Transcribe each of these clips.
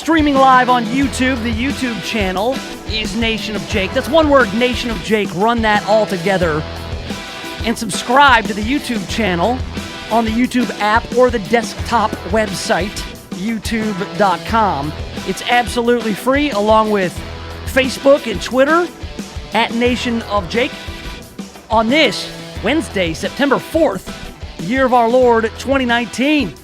streaming live on YouTube. The YouTube channel is Nation of Jake. That's one word, Nation of Jake. Run that all together. And subscribe to the YouTube channel on the YouTube app or the desktop website, youtube.com. It's absolutely free, along with Facebook and Twitter at Nation of Jake. On this Wednesday, September 4th, year of our Lord 2019.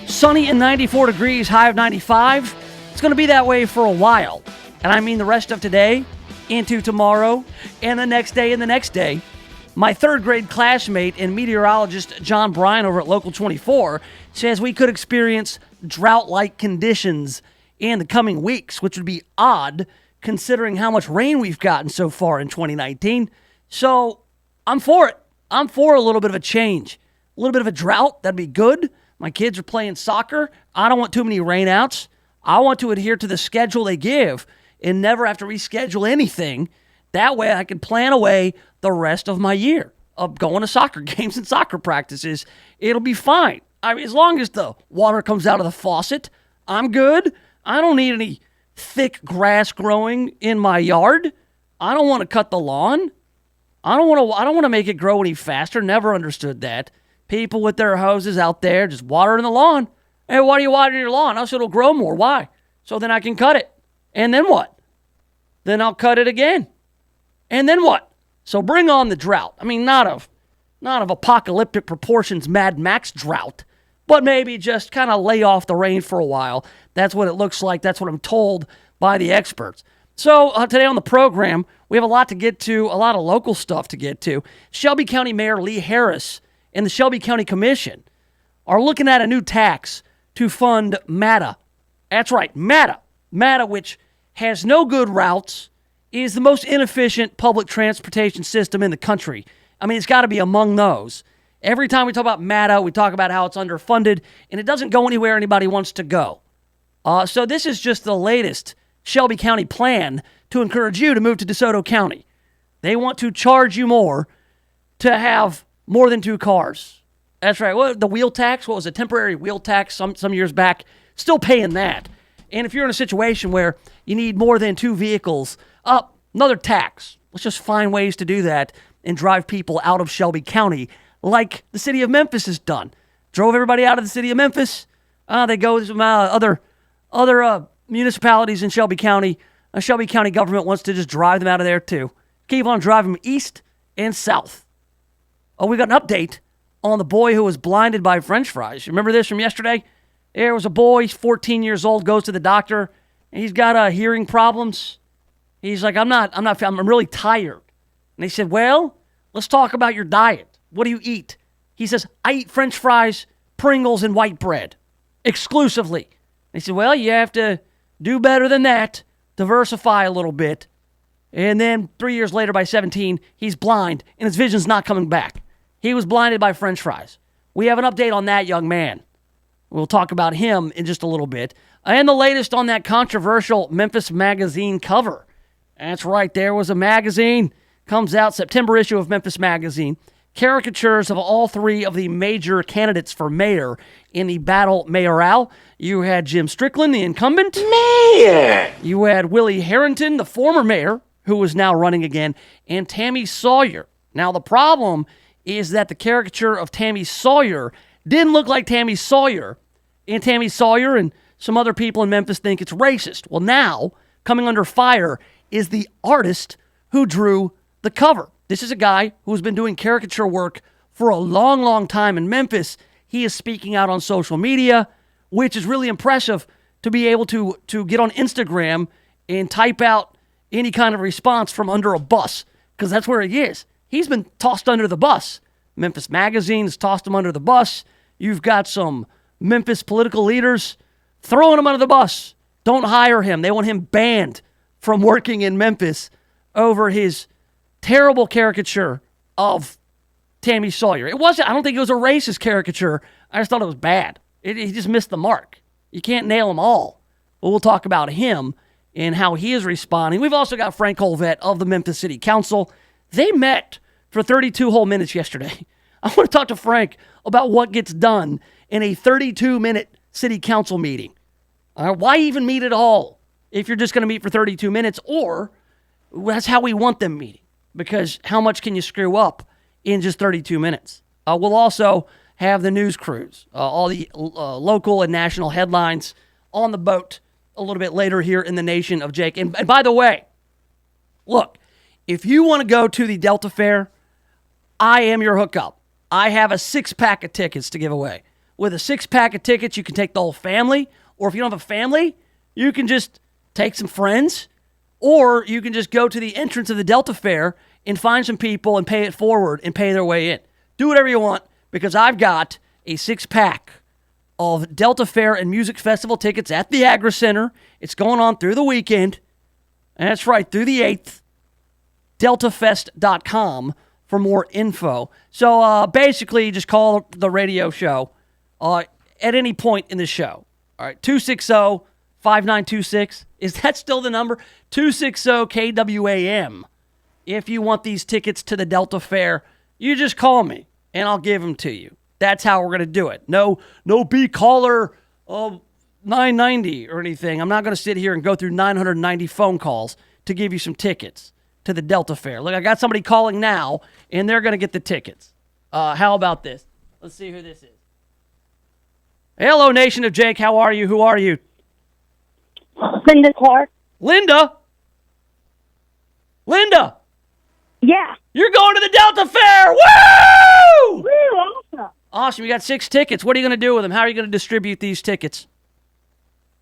Sunny and 94 degrees, high of 95. It's going to be that way for a while. And I mean the rest of today, into tomorrow, and the next day, and the next day. My third grade classmate and meteorologist John Bryan over at Local 24 says we could experience drought-like conditions in the coming weeks, which would be odd considering how much rain we've gotten so far in 2019. So I'm for it. I'm for a little bit of a change. A little bit of a drought, that'd be good. My kids are playing soccer. I don't want too many rainouts. I want to adhere to the schedule they give and never have to reschedule anything. That way I can plan away the rest of my year of going to soccer games and soccer practices. It'll be fine. I mean, as long as the water comes out of the faucet, I'm good. I don't need any thick grass growing in my yard. I don't want to cut the lawn. I don't want to make it grow any faster. Never understood that. People with their hoses out there just watering the lawn. Hey, why do you water your lawn? Oh, so it'll grow more. Why? So then I can cut it. And then what? Then I'll cut it again. And then what? So bring on the drought. I mean, not of apocalyptic proportions Mad Max drought, but maybe just kind of lay off the rain for a while. That's what it looks like. That's what I'm told by the experts. So today on the program, we have a lot to get to, a lot of local stuff to get to. Shelby County Mayor Lee Harris and the Shelby County Commission are looking at a new tax to fund MATA. That's right, MATA. MATA, which has no good routes, is the most inefficient public transportation system in the country. I mean, it's got to be among those. Every time we talk about MATA, we talk about how it's underfunded, and it doesn't go anywhere anybody wants to go. So this is just the latest Shelby County plan to encourage you to move to DeSoto County. They want to charge you more to have more than 2 cars. That's right. Well, the wheel tax, what was a temporary wheel tax some years back, still paying that. And if you're in a situation where you need more than 2 vehicles, another tax. Let's just find ways to do that and drive people out of Shelby County like the city of Memphis has done. Drove everybody out of the city of Memphis. They go to some other municipalities in Shelby County. Shelby County government wants to just drive them out of there too. Keep on driving them east and south. Oh, we got an update on the boy who was blinded by French fries. Remember this from yesterday? There was a boy, he's 14 years old, goes to the doctor, and he's got hearing problems. He's like, I'm really tired. And they said, well, let's talk about your diet. What do you eat? He says, I eat French fries, Pringles, and white bread exclusively. They said, well, you have to do better than that, diversify a little bit. And then 3 years later, by 17, he's blind, and his vision's not coming back. He was blinded by French fries. We have an update on that young man. We'll talk about him in just a little bit. And the latest on that controversial Memphis Magazine cover. That's right, there was a magazine. Comes out, September issue of Memphis Magazine. Caricatures of all 3 of the major candidates for mayor in the battle mayoral. You had Jim Strickland, the incumbent. Mayor! You had Willie Harrington, the former mayor, who was now running again, and Tammy Sawyer. Now, the problem is that the caricature of Tammy Sawyer didn't look like Tammy Sawyer. And Tammy Sawyer and some other people in Memphis think it's racist. Well, now, coming under fire is the artist who drew the cover. This is a guy who's been doing caricature work for a long, long time in Memphis. He is speaking out on social media, which is really impressive to be able to get on Instagram and type out any kind of response from under a bus, because that's where he is. He's been tossed under the bus. Memphis Magazine has tossed him under the bus. You've got some Memphis political leaders throwing him under the bus. Don't hire him. They want him banned from working in Memphis over his terrible caricature of Tammy Sawyer. I don't think it was a racist caricature. I just thought it was bad. He just missed the mark. You can't nail them all. But we'll talk about him and how he is responding. We've also got Frank Holvet of the Memphis City Council. They met for 32 whole minutes yesterday. I want to talk to Frank about what gets done in a 32-minute city council meeting. Why even meet at all if you're just going to meet for 32 minutes? Or that's how we want them meeting, because how much can you screw up in just 32 minutes? We'll also have the news crews, all the local and national headlines on the boat a little bit later here in the Nation of Jake. And by the way, look, if you want to go to the Delta Fair, I am your hookup. I have a 6-pack of tickets to give away. With a 6-pack of tickets, you can take the whole family, or if you don't have a family, you can just take some friends, or you can just go to the entrance of the Delta Fair and find some people and pay it forward and pay their way in. Do whatever you want, because I've got a 6-pack of Delta Fair and Music Festival tickets at the Agri Center. It's going on through the weekend. And that's right, through the 8th. DeltaFest.com for more info. So basically, just call the radio show at any point in the show. All right, 260-5926. Is that still the number? 260-KWAM. If you want these tickets to the Delta Fair, you just call me, and I'll give them to you. That's how we're going to do it. No B-caller 990 or anything. I'm not going to sit here and go through 990 phone calls to give you some tickets to the Delta Fair. Look, I got somebody calling now, and they're going to get the tickets. How about this? Let's see who this is. Hello, Nation of Jake. How are you? Who are you? Linda Clark. Linda? Linda! Yeah. You're going to the Delta Fair! Woo! Woo, awesome. Awesome. You got 6 tickets. What are you going to do with them? How are you going to distribute these tickets?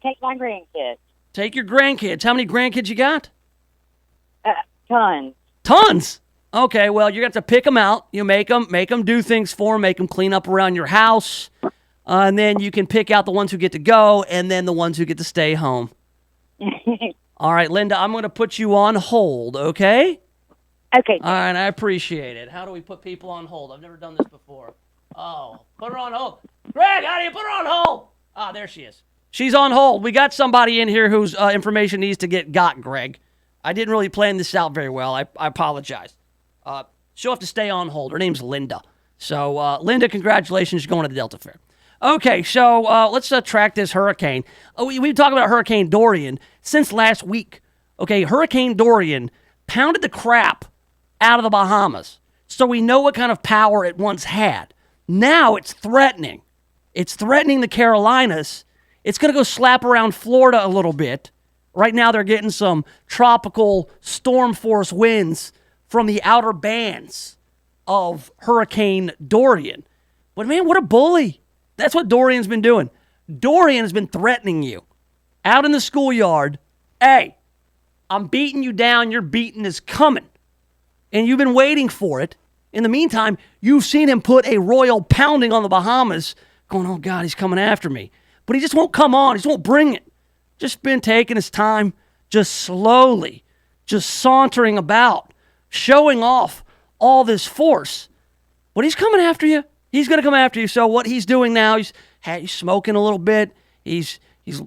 Take my grandkids. Take your grandkids. How many grandkids you got? Tons. Tons? Okay, well, you're going to have to pick them out. You make them do things for them, make them clean up around your house, and then you can pick out the ones who get to go and then the ones who get to stay home. All right, Linda, I'm going to put you on hold, okay? Okay. All right, I appreciate it. How do we put people on hold? I've never done this before. Oh, put her on hold. Greg, how do you put her on hold? Ah, there she is. She's on hold. We got somebody in here whose information needs to get got, Greg. I didn't really plan this out very well. I apologize. She'll have to stay on hold. Her name's Linda. So, Linda, congratulations. You're going to the Delta Fair. Okay, so let's track this hurricane. We've been talking about Hurricane Dorian since last week. Okay, Hurricane Dorian pounded the crap out of the Bahamas. So we know what kind of power it once had. Now it's threatening. It's threatening the Carolinas. It's going to go slap around Florida a little bit. Right now they're getting some tropical storm force winds from the outer bands of Hurricane Dorian. But man, what a bully. That's what Dorian's been doing. Dorian has been threatening you out in the schoolyard. Hey, I'm beating you down. Your beating is coming. And you've been waiting for it. In the meantime, you've seen him put a royal pounding on the Bahamas, going, oh, God, he's coming after me. But he just won't come on. He just won't bring it. Just been taking his time, just slowly, just sauntering about, showing off all this force. But he's coming after you. He's going to come after you. So what he's doing now, he's smoking a little bit. He's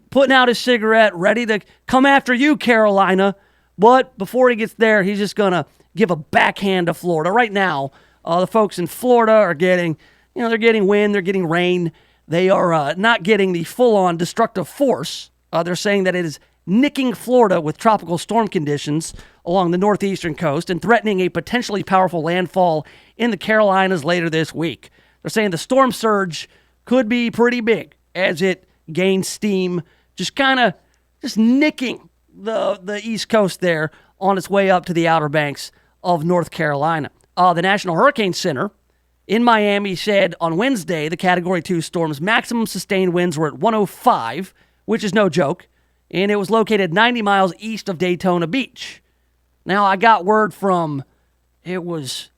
putting out his cigarette, ready to come after you, Carolina. But before he gets there, he's just going to give a backhand to Florida. Right now, the folks in Florida are getting, they're getting wind, they're getting rain. They are not getting the full-on destructive force. They're saying that it is nicking Florida with tropical storm conditions along the northeastern coast and threatening a potentially powerful landfall in the Carolinas later this week. They're saying the storm surge could be pretty big as it gains steam, just nicking the East Coast there on its way up to the Outer Banks of North Carolina. The National Hurricane Center in Miami said on Wednesday the Category 2 storm's maximum sustained winds were at 105, which is no joke, and it was located 90 miles east of Daytona Beach. Now, I got word from, it was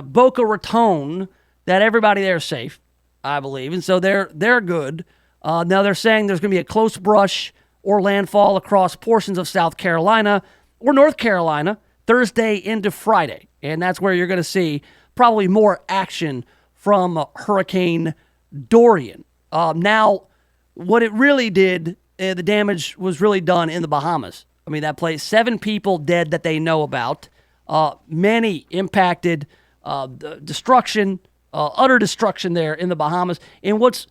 Boca Raton, that everybody there is safe, I believe, and so they're good. Now, they're saying there's going to be a close brush or landfall across portions of South Carolina or North Carolina Thursday into Friday, and that's where you're going to see probably more action from Hurricane Dorian. Now, what it really did, the damage was really done in the Bahamas. I mean, that place, 7 people dead that they know about, many impacted, destruction, utter destruction there in the Bahamas. And what's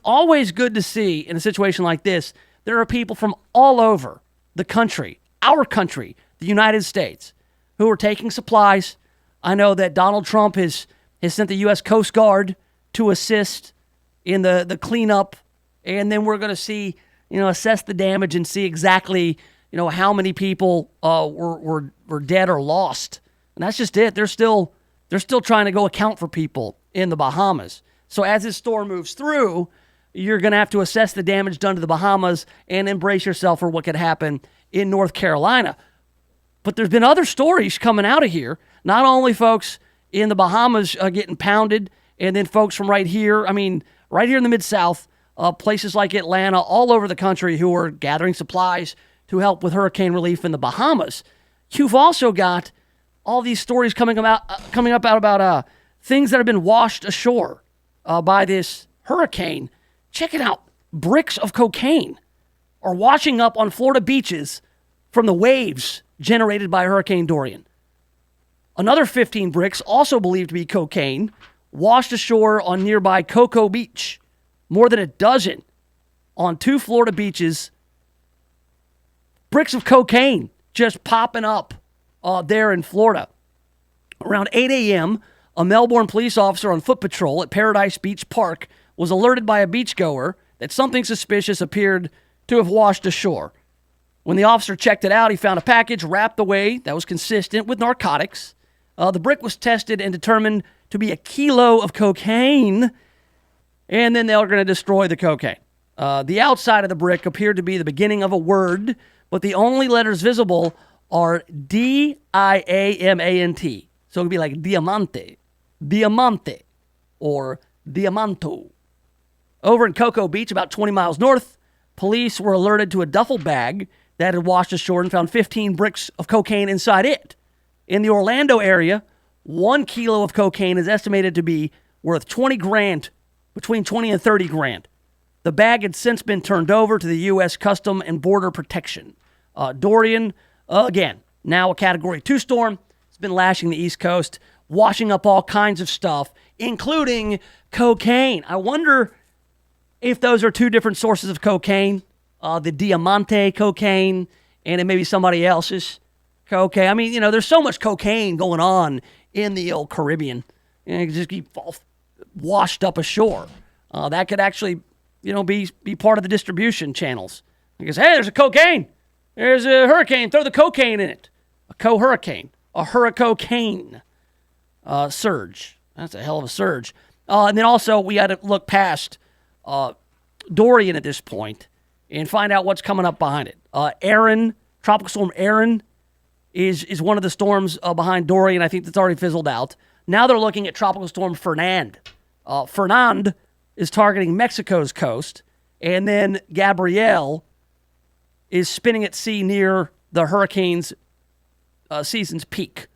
always good to see in a situation like this, there are people from all over the country, our country, the United States, who are taking supplies. I know that Donald Trump has sent the U.S. Coast Guard to assist in the cleanup, and then we're going to see, assess the damage and see exactly, how many people were dead or lost. And that's just it. They're still trying to go account for people in the Bahamas. So as this storm moves through, you're going to have to assess the damage done to the Bahamas and then brace yourself for what could happen in North Carolina. But there's been other stories coming out of here. Not only folks in the Bahamas getting pounded, and then folks from right here in the Mid-South, places like Atlanta, all over the country who are gathering supplies to help with hurricane relief in the Bahamas. You've also got all these stories coming up about things that have been washed ashore by this hurricane. Check it out. Bricks of cocaine are washing up on Florida beaches from the waves generated by Hurricane Dorian. Another 15 bricks, also believed to be cocaine, washed ashore on nearby Cocoa Beach. More than a dozen on 2 Florida beaches. Bricks of cocaine just popping up there in Florida. Around 8 a.m., a Melbourne police officer on foot patrol at Paradise Beach Park was alerted by a beachgoer that something suspicious appeared to have washed ashore. When the officer checked it out, he found a package wrapped away that was consistent with narcotics. The brick was tested and determined to be 1 kilo of cocaine, and then they were going to destroy the cocaine. The outside of the brick appeared to be the beginning of a word, but the only letters visible are D-I-A-M-A-N-T. So it would be like diamante, diamante, or diamanto. Over in Cocoa Beach, about 20 miles north, police were alerted to a duffel bag that had washed ashore and found 15 bricks of cocaine inside it. In the Orlando area, 1 kilo of cocaine is estimated to be worth 20 grand, between 20 and 30 grand. The bag had since been turned over to the U.S. Custom and Border Protection. Dorian, again, now a Category 2 storm. It's been lashing the East Coast, washing up all kinds of stuff, including cocaine. I wonder if those are 2 different sources of cocaine, the Diamante cocaine, and it may be somebody else's cocaine. There's so much cocaine going on in the old Caribbean. It just keep washed up ashore. That could actually, be part of the distribution channels. Because, hey, there's a cocaine. There's a hurricane. Throw the cocaine in it. A co-hurricane. A hurricane surge. That's a hell of a surge. And then also, we had to look past Dorian at this point and find out what's coming up behind it. Tropical Storm Aaron is one of the storms behind Dorian. I think that's already fizzled out. Now they're looking at Tropical Storm Fernand. Fernand is targeting Mexico's coast, and then Gabrielle is spinning at sea near the hurricane's season's peak.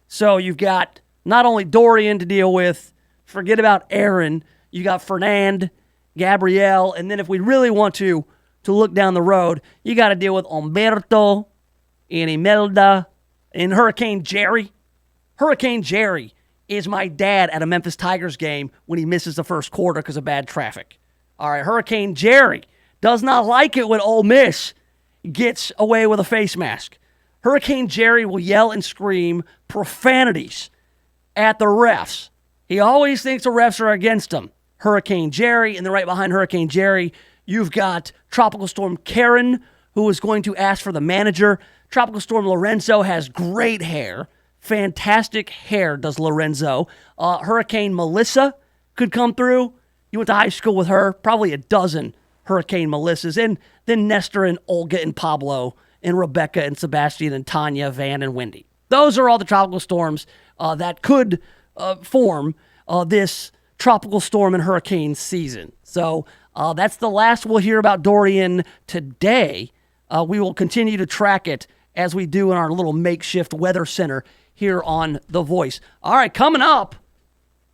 So you've got not only Dorian to deal with, forget about Aaron, you got Fernand, Gabrielle, and then if we really want to look down the road, you got to deal with Humberto and Imelda and Hurricane Jerry. Hurricane Jerry is my dad at a Memphis Tigers game when he misses the first quarter because of bad traffic. All right, Hurricane Jerry does not like it when Ole Miss gets away with a face mask. Hurricane Jerry will yell and scream profanities at the refs. He always thinks the refs are against him. Hurricane Jerry, and then right behind Hurricane Jerry, you've got Tropical Storm Karen, who is going to ask for the manager. Tropical Storm Lorenzo has great hair. Fantastic hair does Lorenzo. Hurricane Melissa could come through. You went to high school with her. Probably a dozen Hurricane Melissas. And then Nestor and Olga and Pablo and Rebecca and Sebastian and Tanya, Van and Wendy. Those are all the tropical storms that could form this tropical storm and hurricane season. So that's the last we'll hear about Dorian today. We will continue to track it as we do in our little makeshift weather center here on The Voice. All right, coming up,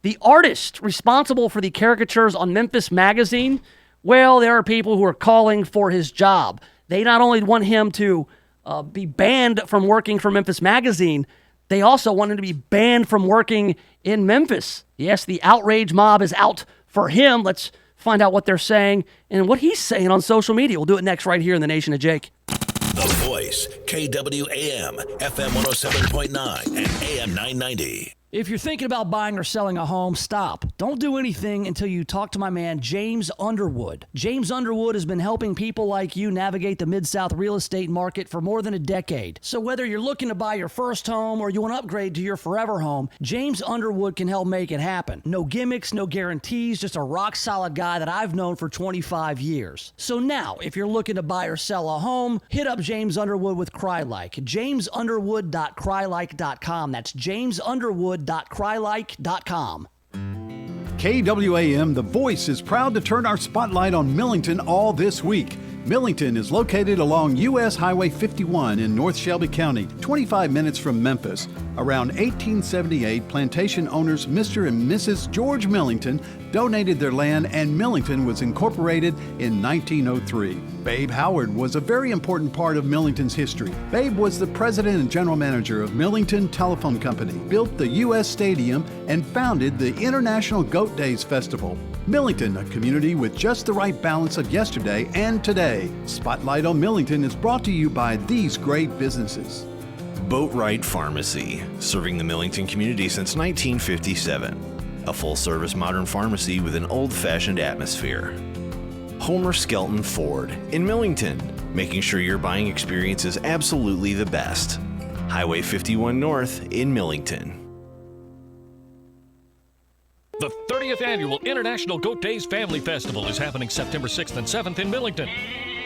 the artist responsible for the caricatures on Memphis Magazine, well, there are people who are calling for his job. They not only want him to be banned from working for Memphis Magazine, they also want him to be banned from working in Memphis. Yes, the outrage mob is out for him. Let's find out what they're saying and what he's saying on social media. We'll do it next right here in the Nation of Jake. The Voice, KWAM, FM 107.9 and AM 990. If you're thinking about buying or selling a home, stop. Don't do anything until you talk to my man, James Underwood. James Underwood has been helping people like you navigate the Mid-South real estate market for more than a decade. So whether you're looking to buy your first home or you want to upgrade to your forever home, James Underwood can help make it happen. No gimmicks, no guarantees, just a rock-solid guy that I've known for 25 years. So now, if you're looking to buy or sell a home, hit up James Underwood with CryLike. JamesUnderwood.crylike.com. That's JamesUnderwood.crylike.com. KWAM, The Voice, is proud to turn our spotlight on Millington all this week. Millington is located along U.S. Highway 51 in North Shelby County, 25 minutes from Memphis. Around 1878, plantation owners Mr. and Mrs. George Millington donated their land and Millington was incorporated in 1903. Babe Howard was a very important part of Millington's history. Babe was the president and general manager of Millington Telephone Company, built the U.S. Stadium, and founded the International Goat Days Festival. Millington, a community with just the right balance of yesterday and today. Spotlight on Millington is brought to you by these great businesses. Boatwright Pharmacy, serving the Millington community since 1957. A full-service modern pharmacy with an old-fashioned atmosphere. Homer Skelton Ford in Millington, making sure your buying experience is absolutely the best. Highway 51 North in Millington. The 30th Annual International Goat Days Family Festival is happening September 6th and 7th in Millington.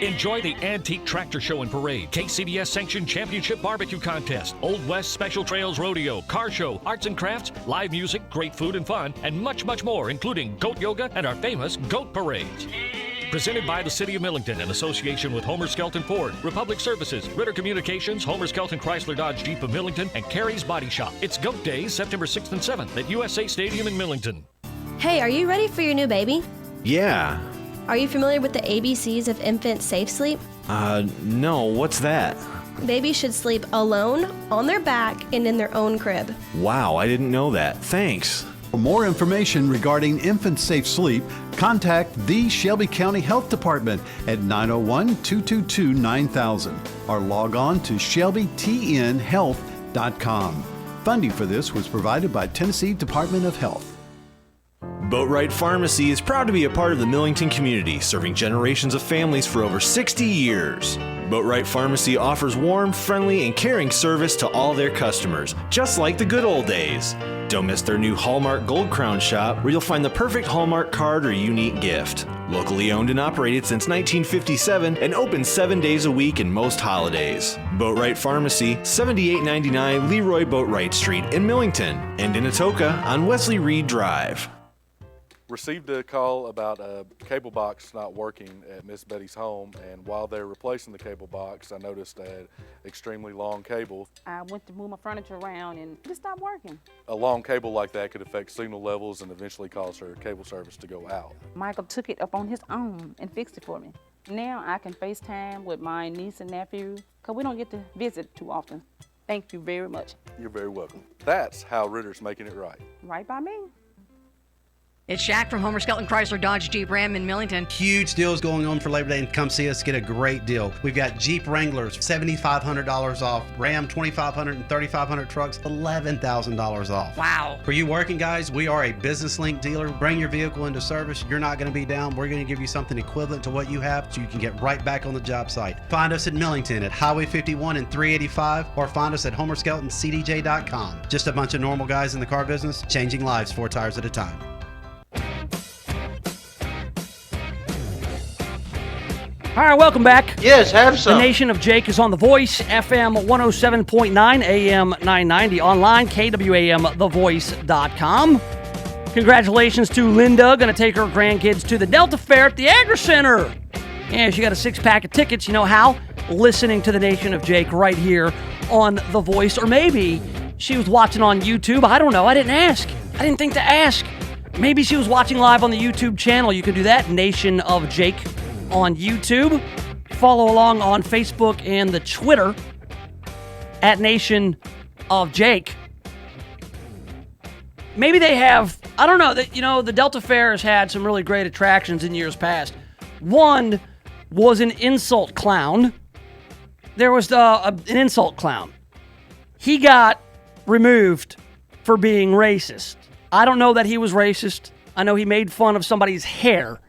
Enjoy the Antique Tractor Show and Parade, KCBS-sanctioned Championship Barbecue Contest, Old West Special Trails Rodeo, Car Show, Arts and Crafts, live music, great food and fun, and much, much more, including goat yoga and our famous goat parades. Presented by the City of Millington in association with Homer Skelton Ford, Republic Services, Ritter Communications, Homer Skelton Chrysler Dodge Jeep of Millington, and Carrie's Body Shop. It's Goat Days, September 6th and 7th at USA Stadium in Millington. Hey, are you ready for your new baby? Yeah. Are you familiar with the ABCs of infant safe sleep? No, what's that? Babies should sleep alone, on their back, and in their own crib. Wow, I didn't know that. Thanks. For more information regarding infant safe sleep, contact the Shelby County Health Department at 901-222-9000 or log on to shelbytnhealth.com. Funding for this was provided by Tennessee Department of Health. Boatwright Pharmacy is proud to be a part of the Millington community, serving generations of families for over 60 years. Boatwright Pharmacy offers warm, friendly, and caring service to all their customers, just like the good old days. Don't miss their new Hallmark Gold Crown shop, where you'll find the perfect Hallmark card or unique gift. Locally owned and operated since 1957 and open 7 days a week and most holidays. Boatwright Pharmacy, 7899 Leroy Boatwright Street in Millington, and in Atoka on Wesley Reed Drive. Received a call about a cable box not working at Miss Betty's home, and while they're replacing the cable box, I noticed an extremely long cable. I went to move my furniture around and it stopped working. A long cable like that could affect signal levels and eventually cause her cable service to go out. Michael took it up on his own and fixed it for me. Now I can FaceTime with my niece and nephew, because we don't get to visit too often. Thank you very much. You're very welcome. That's how Ritter's making it right. Right by me. It's Shaq from Homer Skelton Chrysler Dodge Jeep Ram in Millington. Huge deals going on for Labor Day, and come see us, get a great deal. We've got Jeep Wranglers, $7,500 off. Ram, $2,500 and $3,500 trucks, $11,000 off. Wow. For you working guys, we are a business link dealer. Bring your vehicle into service. You're not going to be down. We're going to give you something equivalent to what you have so you can get right back on the job site. Find us in Millington at Highway 51 and 385, or find us at HomerSkeltonCDJ.com. Just a bunch of normal guys in the car business, changing lives 4 tires at a time. All right, welcome back. Yes, have some. The Nation of Jake is on The Voice, FM 107.9, AM 990, online, KWAMTheVoice.com. Congratulations to Linda, going to take her grandkids to the Delta Fair at the Agri Center. Yeah, she got a 6-pack of tickets. You know how? Listening to the Nation of Jake right here on The Voice. Or maybe she was watching on YouTube. I don't know. I didn't ask. I didn't think to ask. Maybe she was watching live on the YouTube channel. You can do that, Nation of Jake on YouTube. Follow along on Facebook and the Twitter at Nation of Jake. Maybe they have I don't know. The Delta Fair has had some really great attractions in years past. One was an insult clown. There was an insult clown. He got removed for being racist. I don't know that he was racist. I know he made fun of somebody's hair,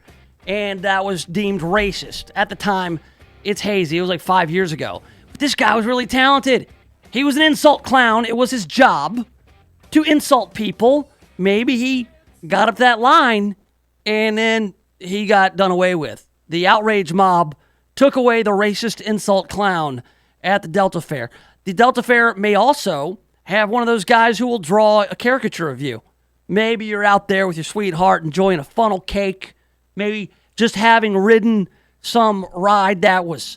and that was deemed racist. At the time, it's hazy. It was like 5 years ago. But this guy was really talented. He was an insult clown. It was his job to insult people. Maybe he got up that line, and then he got done away with. The outrage mob took away the racist insult clown at the Delta Fair. The Delta Fair may also have one of those guys who will draw a caricature of you. Maybe you're out there with your sweetheart enjoying a funnel cake, maybe just having ridden some ride that was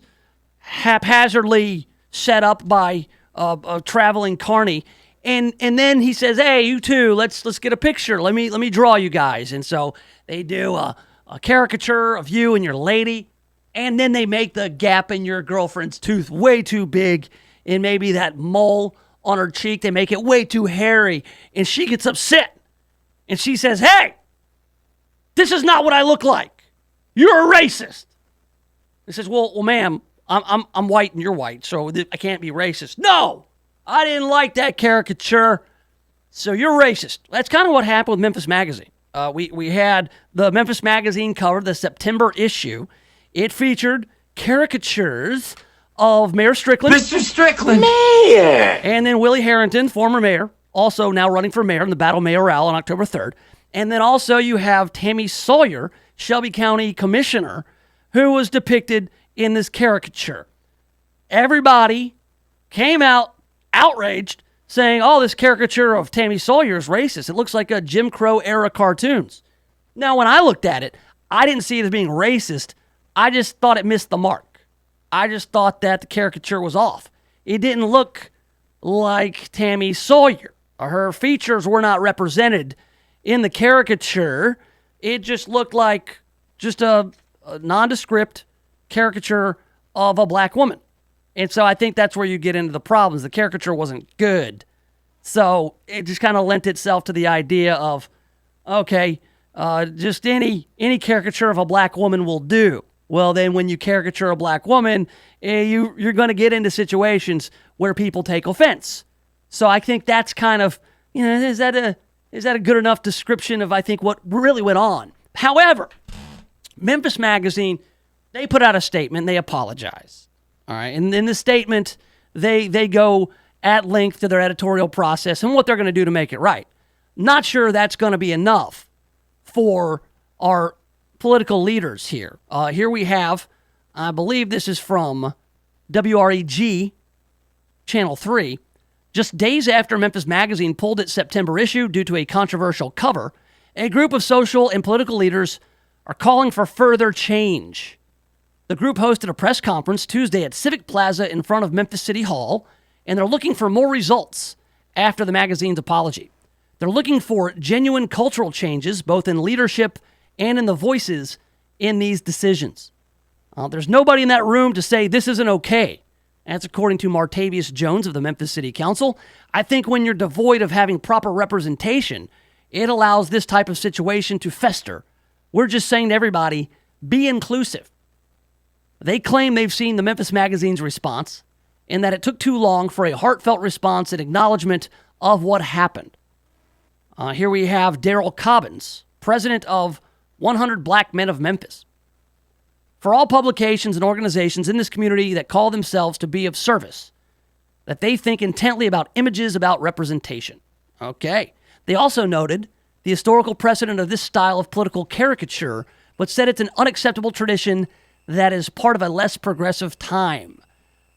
haphazardly set up by a traveling carny. And then he says, "Hey, you two, let's get a picture. Let me draw you guys." And so they do a caricature of you and your lady, and then they make the gap in your girlfriend's tooth way too big, and maybe that mole on her cheek, they make it way too hairy, and she gets upset. And she says, "Hey, this is not what I look like. You're a racist." He says, "Well, ma'am, I'm white and you're white, so I can't be racist." "No, I didn't like that caricature, so you're racist." That's kind of what happened with Memphis Magazine. We had the Memphis Magazine cover, the September issue. It featured caricatures of Mayor Strickland. Mr. Strickland! Mayor! And then Willie Harrington, former mayor, also now running for mayor in the Battle Mayoral on October 3rd. And then also you have Tammy Sawyer, Shelby County Commissioner, who was depicted in this caricature. Everybody came out outraged, saying, "Oh, this caricature of Tammy Sawyer is racist. It looks like a Jim Crow era cartoons." Now, when I looked at it, I didn't see it as being racist. I just thought it missed the mark. I just thought that the caricature was off. It didn't look like Tammy Sawyer. Her features were not represented in the caricature. It just looked like just a nondescript caricature of a black woman. And so I think that's where you get into the problems. The caricature wasn't good. So it just kind of lent itself to the idea of, okay, just any caricature of a black woman will do. Well, then when you caricature a black woman, you're going to get into situations where people take offense. So I think that's kind of, is that a good enough description of, I think, what really went on? However, Memphis Magazine, they put out a statement. They apologize. All right. And in the statement, they go at length to their editorial process and what they're going to do to make it right. Not sure that's going to be enough for our political leaders here. Here we have, I believe this is from WREG, Channel 3. Just days after Memphis Magazine pulled its September issue due to a controversial cover, a group of social and political leaders are calling for further change. The group hosted a press conference Tuesday at Civic Plaza in front of Memphis City Hall, and they're looking for more results after the magazine's apology. They're looking for genuine cultural changes, both in leadership and in the voices in these decisions. There's nobody in that room to say this isn't okay. That's according to Martavius Jones of the Memphis City Council. I think when you're devoid of having proper representation, it allows this type of situation to fester. We're just saying to everybody, be inclusive. They claim they've seen the Memphis Magazine's response and that it took too long for a heartfelt response and acknowledgement of what happened. Here we have Daryl Cobbins, president of 100 Black Men of Memphis. For all publications and organizations in this community that call themselves to be of service, that they think intently about images about representation. Okay. They also noted the historical precedent of this style of political caricature, but said it's an unacceptable tradition that is part of a less progressive time.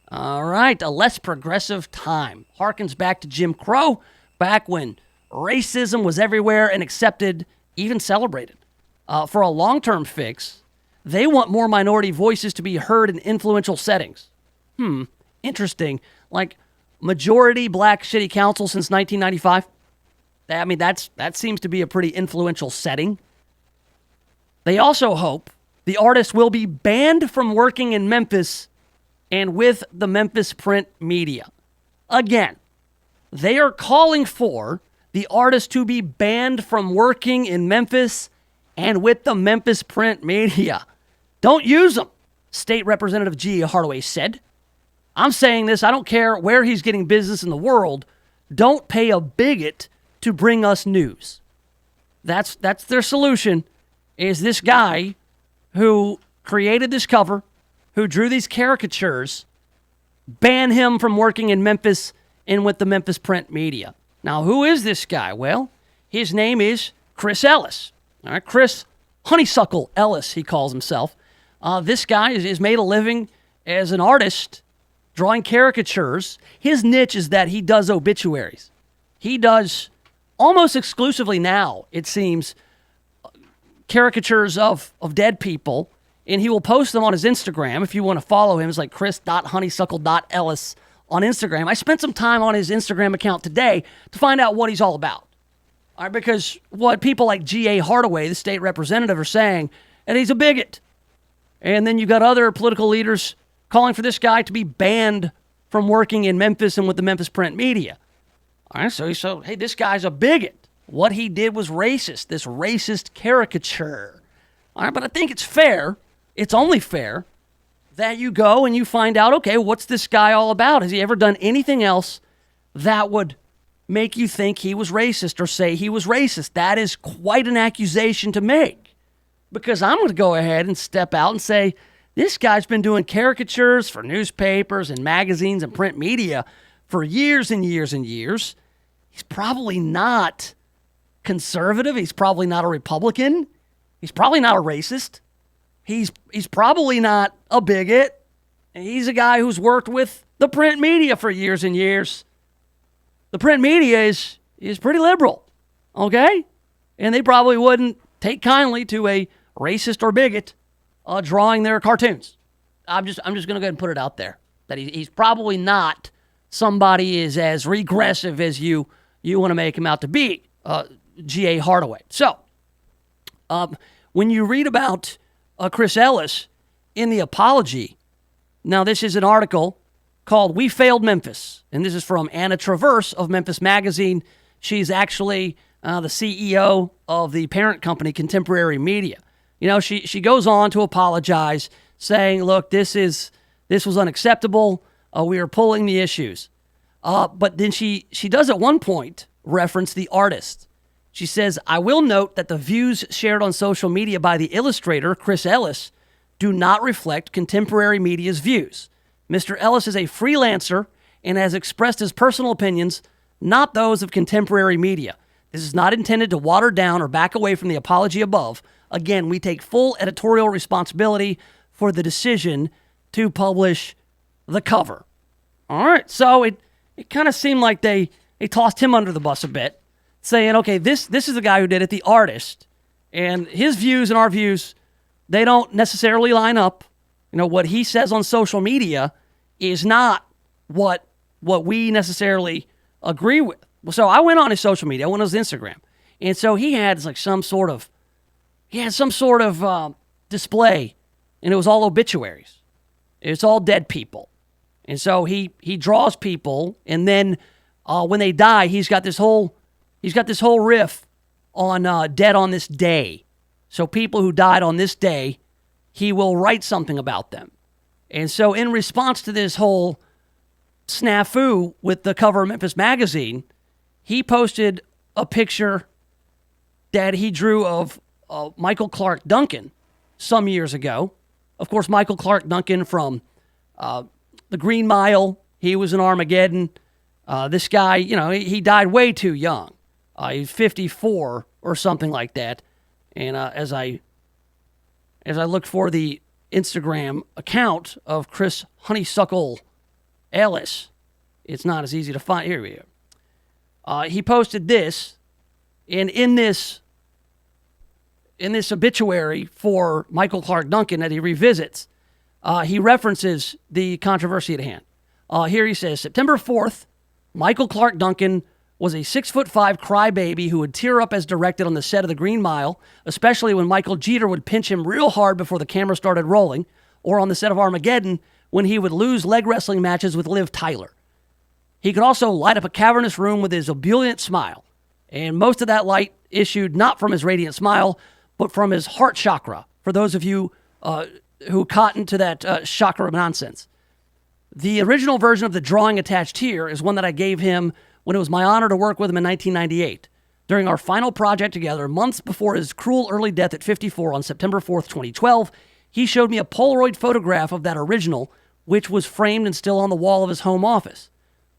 All right, a less progressive time. Harkens back to Jim Crow, back when racism was everywhere and accepted, even celebrated. For a long-term fix, they want more minority voices to be heard in influential settings. Interesting. Like majority black city council since 1995. I mean, that seems to be a pretty influential setting. They also hope the artist will be banned from working in Memphis and with the Memphis print media. Again, they are calling for the artist to be banned from working in Memphis and with the Memphis print media. Don't use them, State Representative G. Hardaway said. I'm saying this, I don't care where he's getting business in the world. Don't pay a bigot to bring us news. That's their solution, is this guy who created this cover, who drew these caricatures, ban him from working in Memphis and with the Memphis print media. Now, who is this guy? Well, his name is Chris Ellis. All right, Chris Honeysuckle Ellis, he calls himself. This guy is made a living as an artist drawing caricatures. His niche is that he does obituaries. He does almost exclusively now, it seems, caricatures of dead people, and he will post them on his Instagram. If you want to follow him, it's like chris.honeysuckle.ellis on Instagram. I spent some time on his Instagram account today to find out what he's all about. All right, because what people like G.A. Hardaway, the state representative, are saying, and he's a bigot. And then you got other political leaders calling for this guy to be banned from working in Memphis and with the Memphis print media. All right, so hey, this guy's a bigot. What he did was racist, this racist caricature. All right, but I think it's fair, it's only fair, that you go and you find out, okay, what's this guy all about? Has he ever done anything else that would make you think he was racist or say he was racist? That is quite an accusation to make, because I'm going to go ahead and step out and say, this guy's been doing caricatures for newspapers and magazines and print media for years and years and years. He's probably not conservative. He's probably not a Republican. He's probably not a racist. He's probably not a bigot. He's a guy who's worked with the print media for years and years. The print media is pretty liberal, okay? And they probably wouldn't take kindly to a racist or bigot drawing their cartoons. I'm just going to go ahead and put it out there that he's probably not somebody is as regressive as you want to make him out to be, G.A. Hardaway. So, when you read about Chris Ellis in the apology, now this is an article called "We Failed Memphis," and this is from Anna Traverse of Memphis Magazine. She's actually the CEO of the parent company, Contemporary Media. You know, she goes on to apologize, saying, look, this was unacceptable. We are pulling the issues. But then she does at one point reference the artist. She says, I will note that the views shared on social media by the illustrator, Chris Ellis, do not reflect Contemporary Media's views. Mr. Ellis is a freelancer and has expressed his personal opinions, not those of Contemporary Media. This is not intended to water down or back away from the apology above. Again, we take full editorial responsibility for the decision to publish the cover. All right, so it kind of seemed like they tossed him under the bus a bit, saying, okay, this is the guy who did it, the artist, and his views and our views, they don't necessarily line up. You know, what he says on social media is not what we necessarily agree with. So I went on his social media, I went on his Instagram, and so he had like some sort of display, and it was all obituaries. It's all dead people. And so he draws people, and then when they die, he's got this whole riff on dead on this day. So people who died on this day, he will write something about them. And so in response to this whole snafu with the cover of Memphis Magazine, he posted a picture that he drew of Michael Clark Duncan some years ago. Of course, Michael Clark Duncan from the Green Mile, he was in Armageddon. This guy, you know, he died way too young. He's 54 or something like that. And as I looked for the Instagram account of Chris Honeysuckle Ellis, it's not as easy to find. Here we are. He posted this, and in this obituary for Michael Clark Duncan that he revisits, he references the controversy at hand. Here he says, September 4th, Michael Clark Duncan was a 6'5" crybaby who would tear up as directed on the set of The Green Mile, especially when Michael Jeter would pinch him real hard before the camera started rolling, or on the set of Armageddon when he would lose leg wrestling matches with Liv Tyler. He could also light up a cavernous room with his ebullient smile. And most of that light issued not from his radiant smile, but from his heart chakra, for those of you who cotton to that chakra nonsense. The original version of the drawing attached here is one that I gave him when it was my honor to work with him in 1998. During our final project together, months before his cruel early death at 54 on September 4th, 2012, he showed me a Polaroid photograph of that original, which was framed and still on the wall of his home office.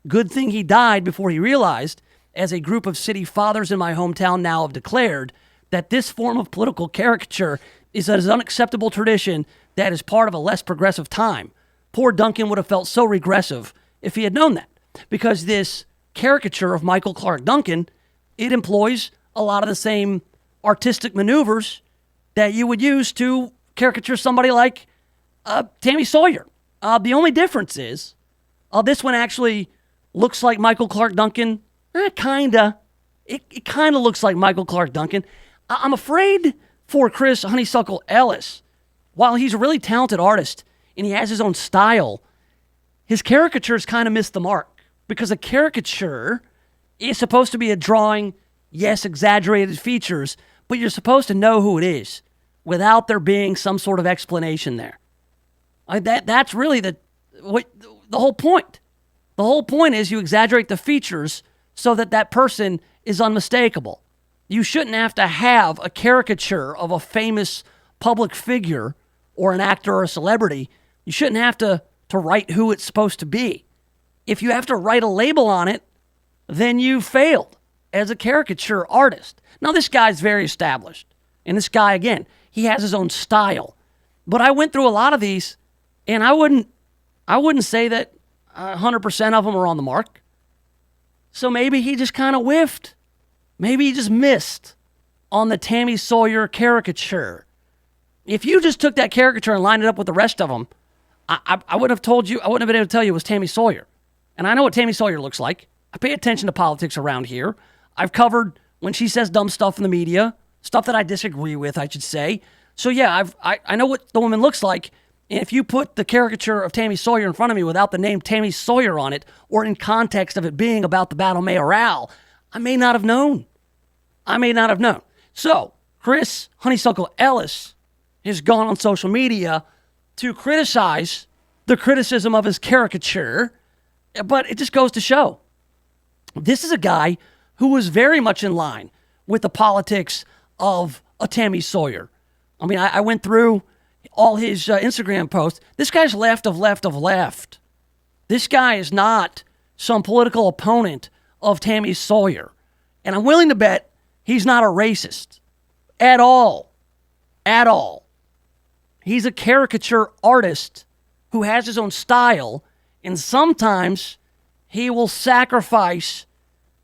Good thing he died before he realized, as a group of city fathers in my hometown now have declared, that this form of political caricature is an unacceptable tradition that is part of a less progressive time. Poor Duncan would have felt so regressive if he had known that, because this caricature of Michael Clark Duncan, it employs a lot of the same artistic maneuvers that you would use to caricature somebody like Tammy Sawyer. The only difference is this one actually looks like Michael Clark Duncan. Kinda. It kind of looks like Michael Clark Duncan. I'm afraid for Chris Honeysuckle Ellis, while he's a really talented artist and he has his own style, his caricatures kind of miss the mark, because a caricature is supposed to be a drawing, yes, exaggerated features, but you're supposed to know who it is without there being some sort of explanation there. That's really the whole point. The whole point is you exaggerate the features so that that person is unmistakable. You shouldn't have to have a caricature of a famous public figure or an actor or a celebrity. You shouldn't have to write who it's supposed to be. If you have to write a label on it, then you failed as a caricature artist. Now, this guy's very established. And this guy, again, he has his own style. But I went through a lot of these, and I wouldn't say that 100% of them are on the mark. So maybe he just kind of whiffed. Maybe he just missed on the Tammy Sawyer caricature. If you just took that caricature and lined it up with the rest of them, I wouldn't have told you, I wouldn't have been able to tell you it was Tammy Sawyer. And I know what Tammy Sawyer looks like. I pay attention to politics around here. I've covered when she says dumb stuff in the media, stuff that I disagree with, I should say. So yeah, I know what the woman looks like. And if you put the caricature of Tammy Sawyer in front of me without the name Tammy Sawyer on it, or in context of it being about the Battle Mayoral, I may not have known. So, Chris Honeysuckle Ellis has gone on social media to criticize the criticism of his caricature, but it just goes to show. This is a guy who was very much in line with the politics of a Tammy Sawyer. I mean, I went through all his Instagram posts. This guy's left of left. This guy is not some political opponent of Tammy Sawyer. And I'm willing to bet he's not a racist at all. At all. He's a caricature artist who has his own style, and sometimes he will sacrifice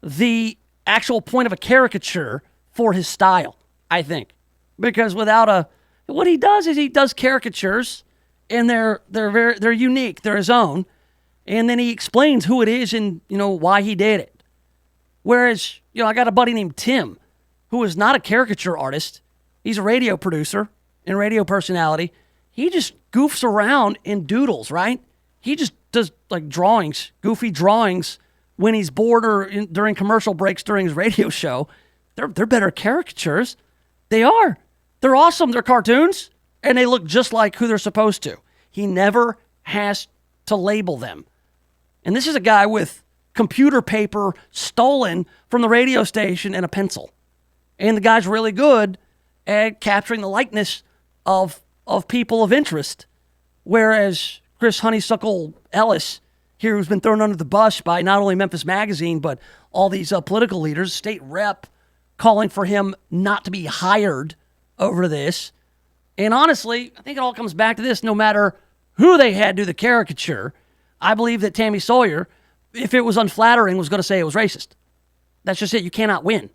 the actual point of a caricature for his style, I think. Because what he does is he does caricatures, and they're unique, they're his own, and then he explains who it is and why he did it. Whereas, I got a buddy named Tim, who is not a caricature artist. He's a radio producer and radio personality. He just goofs around and doodles, right? He just does like drawings, goofy drawings when he's bored or during commercial breaks during his radio show. They're better caricatures. They are. They're awesome. They're cartoons, and they look just like who they're supposed to. He never has to label them. And this is a guy with computer paper stolen from the radio station and a pencil. And the guy's really good at capturing the likeness of people of interest. Whereas Chris Honeysuckle Ellis here, who's been thrown under the bus by not only Memphis Magazine, but all these political leaders, state rep, calling for him not to be hired over this. And honestly, I think it all comes back to this. No matter who they had do the caricature, I believe that Tammy Sawyer, if it was unflattering, was going to say it was racist. That's just it. You cannot win.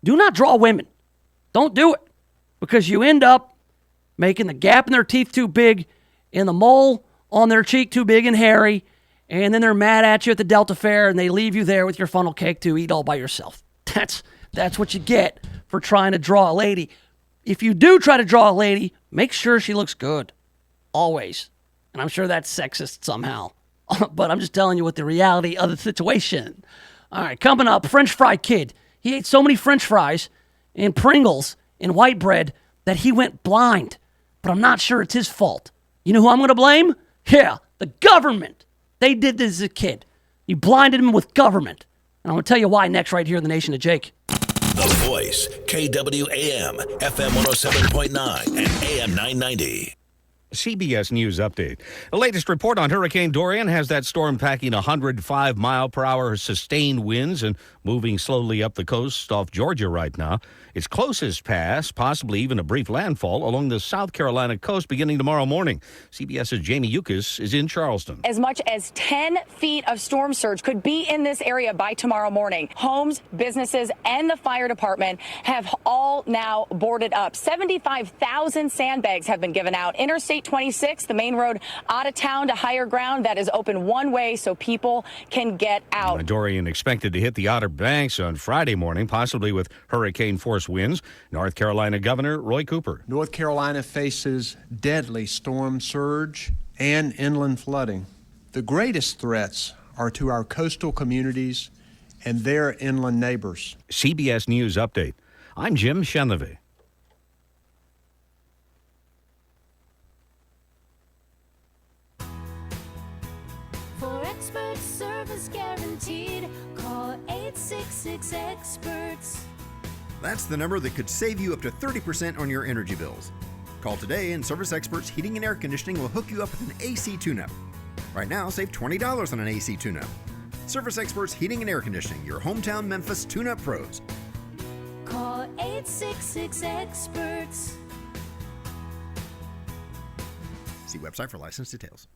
Do not draw women. Don't do it. Because you end up making the gap in their teeth too big and the mole on their cheek too big and hairy, and then they're mad at you at the Delta Fair and they leave you there with your funnel cake to eat all by yourself. That's what you get for trying to draw a lady. If you do try to draw a lady, make sure she looks good. Always. And I'm sure that's sexist somehow. But I'm just telling you what the reality of the situation. All right, coming up, French Fry Kid. He ate so many French fries and Pringles and white bread that he went blind. But I'm not sure it's his fault. You know who I'm going to blame? Yeah, the government. They did this as a kid. You blinded him with government. And I'm going to tell you why next right here in the Nation of Jake. The Voice, KWAM, FM 107.9 and AM 990. CBS News Update. The latest report on Hurricane Dorian has that storm packing 105 mile per hour sustained winds and moving slowly up the coast off Georgia right now. Its closest pass, possibly even a brief landfall, along the South Carolina coast beginning tomorrow morning. CBS's Jamie Yukas is in Charleston. As much as 10 feet of storm surge could be in this area by tomorrow morning. Homes, businesses, and the fire department have all now boarded up. 75,000 sandbags have been given out. Interstate 26, the main road out of town to higher ground, that is open one way so people can get out. Dorian expected to hit the Outer Banks on Friday morning, possibly with hurricane force winds. North Carolina Governor Roy Cooper. North Carolina faces deadly storm surge and inland flooding. The greatest threats are to our coastal communities and their inland neighbors. CBS News Update. I'm Jim Chenlevy. For expert service guaranteed, call 866-EXPERTS. That's the number that could save you up to 30% on your energy bills. Call today and Service Experts Heating and Air Conditioning will hook you up with an AC tune-up. Right now, save $20 on an AC tune-up. Service Experts Heating and Air Conditioning, your hometown Memphis tune-up pros. Call 866-EXPERTS. See website for license details.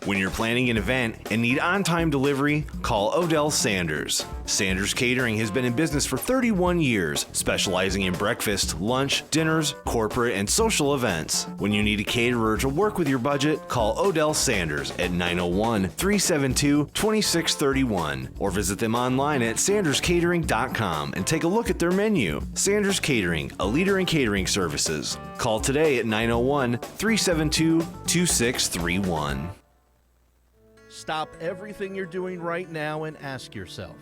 When you're planning an event and need on-time delivery, call Odell Sanders. Sanders Catering has been in business for 31 years, specializing in breakfast, lunch, dinners, corporate, and social events. When you need a caterer to work with your budget, call Odell Sanders at 901-372-2631 or visit them online at sanderscatering.com and take a look at their menu. Sanders Catering, a leader in catering services. Call today at 901-372-2631. Stop everything you're doing right now and ask yourself,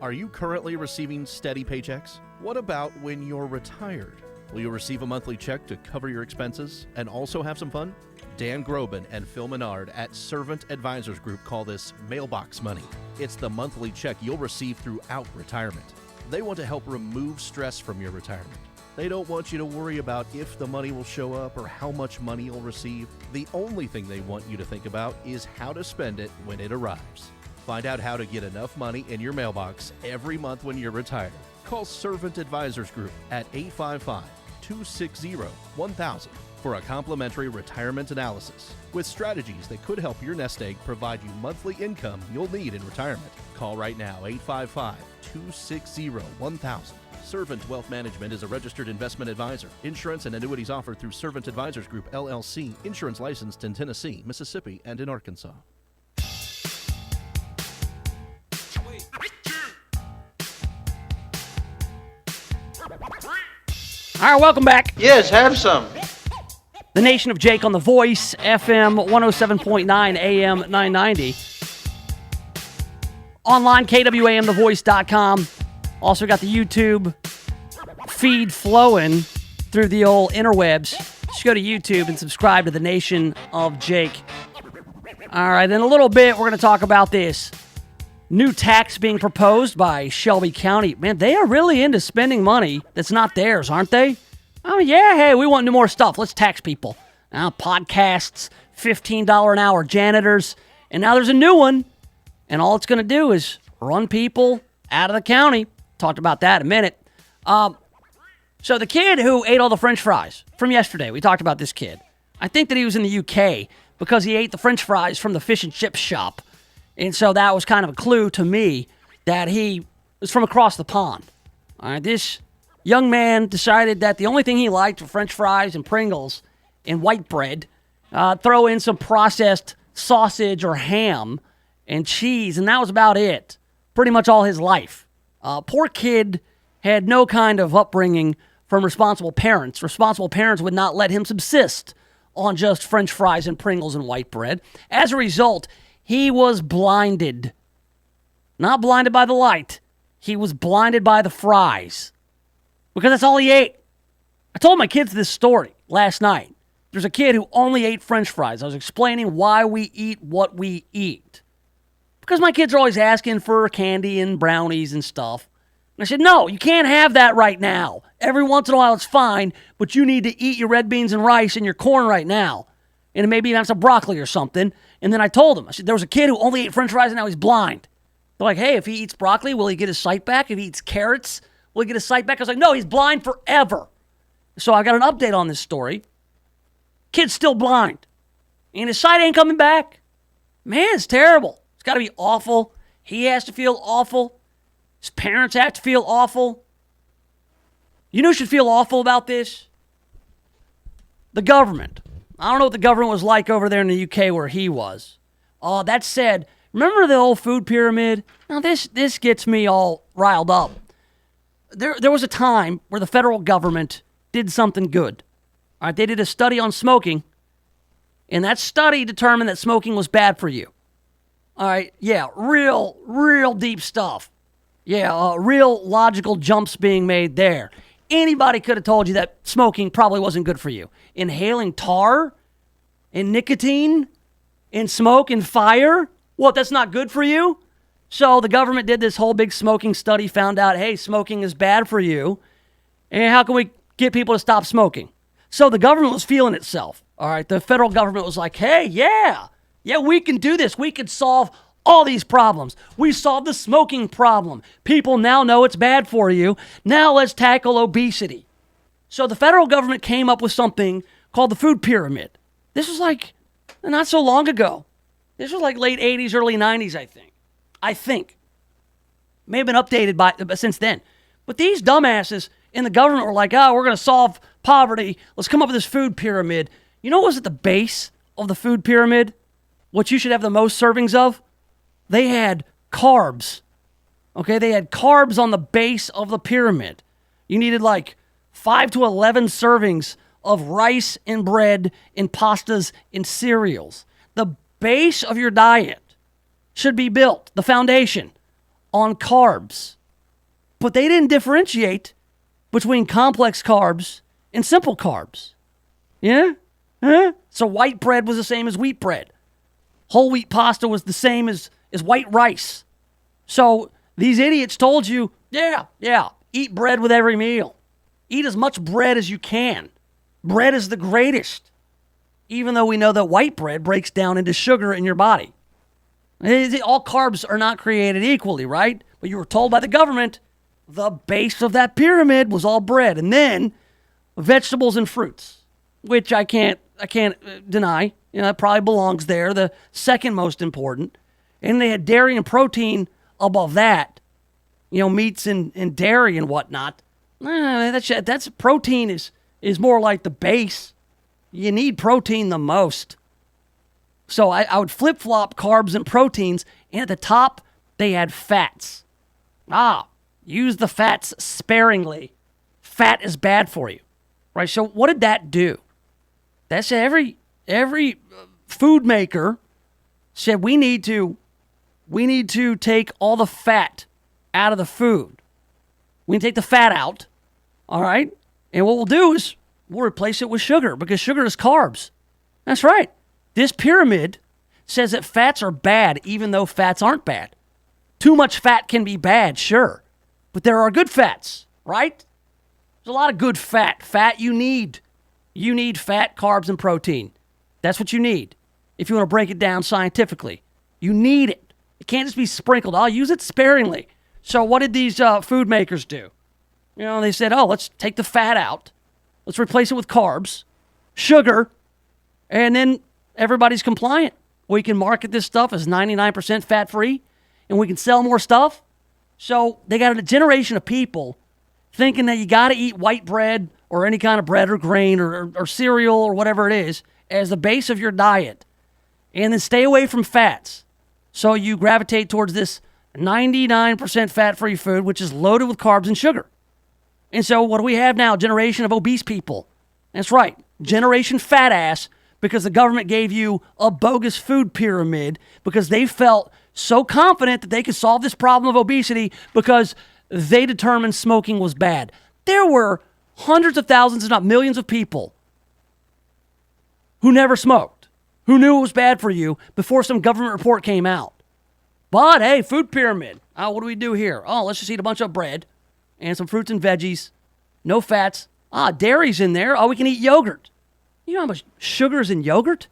are you currently receiving steady paychecks? What about when you're retired? Will you receive a monthly check to cover your expenses and also have some fun? Dan Groban and Phil Menard at Servant Advisors Group call this mailbox money. It's the monthly check you'll receive throughout retirement. They want to help remove stress from your retirement. They don't want you to worry about if the money will show up or how much money you'll receive. The only thing they want you to think about is how to spend it when it arrives. Find out how to get enough money in your mailbox every month when you're retired. Call Servant Advisors Group at 855-260-1000 for a complimentary retirement analysis with strategies that could help your nest egg provide you monthly income you'll need in retirement. Call right now, 855-260-1000. Servant Wealth Management is a registered investment advisor. Insurance and annuities offered through Servant Advisors Group, LLC. Insurance licensed in Tennessee, Mississippi, and in Arkansas. All right, welcome back. Yes, have some. The Nation of Jake on The Voice, FM 107.9, AM 990. Online, KWAMTheVoice.com. Also got the YouTube feed flowing through the old interwebs. Just go to YouTube and subscribe to the Nation of Jake. All right, in a little bit, we're going to talk about this new tax being proposed by Shelby County. Man, they are really into spending money that's not theirs, aren't they? Oh, yeah, hey, we want more stuff. Let's tax people. Now, podcasts, $15 an hour janitors, and now there's a new one. And all it's going to do is run people out of the county. Talked about that in a minute. So the kid who ate all the French fries from yesterday, we talked about this kid. I think that he was in the UK because he ate the French fries from the fish and chip shop. And so that was kind of a clue to me that he was from across the pond. All right, this young man decided that the only thing he liked were French fries and Pringles and white bread. Throw in some processed sausage or ham and cheese, and that was about it. Pretty much all his life. Poor kid had no kind of upbringing from responsible parents. Responsible parents would not let him subsist on just French fries and Pringles and white bread. As a result, he was blinded. Not blinded by the light. he was blinded by the fries because that's all he ate. I told my kids this story last night. There's a kid who only ate French fries. I was explaining why we eat what we eat. Because my kids are always asking for candy and brownies and stuff. And I said, no, you can't have that right now. Every once in a while it's fine, but you need to eat your red beans and rice and your corn right now. And maybe even have some broccoli or something. And then I told him, I said, there was a kid who only ate French fries and now he's blind. They're like, hey, if he eats broccoli, will he get his sight back? If he eats carrots, will he get his sight back? I was like, no, he's blind forever. So I got an update on this story. Kid's still blind. And his sight ain't coming back. Man, it's terrible. It's got to be awful. He has to feel awful. His parents have to feel awful. You know who should feel awful about this? The government. I don't know what the government was like over there in the UK where he was. That said, remember the old food pyramid? Now this gets me all riled up. There was a time where the federal government did something good. All right, they did a study on smoking, and that study determined that smoking was bad for you. All right, yeah, real deep stuff. Yeah, real logical jumps being made there. Anybody could have told you that smoking probably wasn't good for you. Inhaling tar and nicotine and smoke and fire, what, that's not good for you? So the government did this whole big smoking study, found out, hey, smoking is bad for you, and how can we get people to stop smoking? So the government was feeling itself, all right? The federal government was like, hey, yeah, we can do this. We can solve all these problems. We solved the smoking problem. People now know it's bad for you. Now let's tackle obesity. So the federal government came up with something called the food pyramid. This was like not so long ago. This was like late 80s, early 90s, I think. May have been updated since then. But these dumbasses in the government were like, we're going to solve poverty. Let's come up with this food pyramid. You know what was at the base of the food pyramid? What you should have the most servings of? They had carbs. Okay, they had carbs on the base of the pyramid. You needed like 5 to 11 servings of rice and bread and pastas and cereals. The base of your diet should be built, the foundation, on carbs. But they didn't differentiate between complex carbs and simple carbs. Yeah? Huh? So white bread was the same as wheat bread. Whole wheat pasta was the same as white rice. So these idiots told you, yeah, eat bread with every meal. Eat as much bread as you can. Bread is the greatest. Even though we know that white bread breaks down into sugar in your body. All carbs are not created equally, right? But you were told by the government the base of that pyramid was all bread. And then vegetables and fruits, which I can't deny. You know, that probably belongs there, the second most important. And they had dairy and protein above that. You know, meats and dairy and whatnot. That's protein is more like the base. You need protein the most. So I would flip-flop carbs and proteins, and at the top, they had fats. Use the fats sparingly. Fat is bad for you, right? So what did that do? That's every food maker said we need to take all the fat out of the food. We can take the fat out, all right? And what we'll do is we'll replace it with sugar because sugar is carbs. That's right. This pyramid says that fats are bad even though fats aren't bad. Too much fat can be bad, sure. But there are good fats, right? There's a lot of good fat. Fat you need. You need fat, carbs, and protein. That's what you need. If you want to break it down scientifically. You need it. It can't just be sprinkled. I'll use it sparingly. So what did these food makers do? You know, they said, let's take the fat out. Let's replace it with carbs, sugar, and then everybody's compliant. We can market this stuff as 99% fat-free, and we can sell more stuff. So they got a generation of people thinking that you got to eat white bread or any kind of bread or grain or cereal or whatever it is as the base of your diet, and then stay away from fats. So you gravitate towards this 99% fat-free food, which is loaded with carbs and sugar. And so what do we have now? Generation of obese people. That's right. Generation fat ass, because the government gave you a bogus food pyramid because they felt so confident that they could solve this problem of obesity because they determined smoking was bad. There were hundreds of thousands, if not millions of people who never smoked, who knew it was bad for you before some government report came out. But, hey, food pyramid. Oh, what do we do here? Oh, let's just eat a bunch of bread and some fruits and veggies. No fats. Dairy's in there. Oh, we can eat yogurt. You know how much sugar is in yogurt?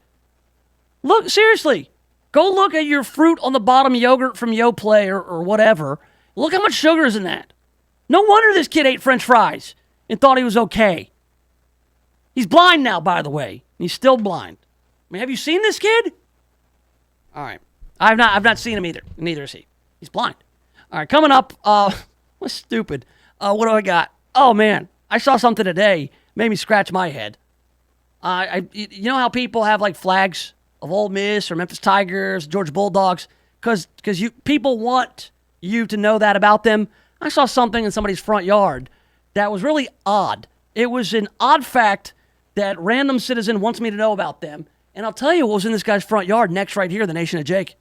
Look, seriously. Go look at your fruit on the bottom yogurt from Yoplait or whatever. Look how much sugar is in that. No wonder this kid ate French fries and thought he was okay. He's blind now, by the way. He's still blind. I mean, have you seen this kid? All right. I've not seen him either. Neither is he. He's blind. All right, coming up, what's stupid? What do I got? Oh, man. I saw something today. Made me scratch my head. You know how people have, like, flags of Ole Miss or Memphis Tigers, Georgia Bulldogs? Because people want you to know that about them. I saw something in somebody's front yard that was really odd. It was an odd fact that random citizen wants me to know about them. And I'll tell you what was in this guy's front yard next right here, the Nation of Jake.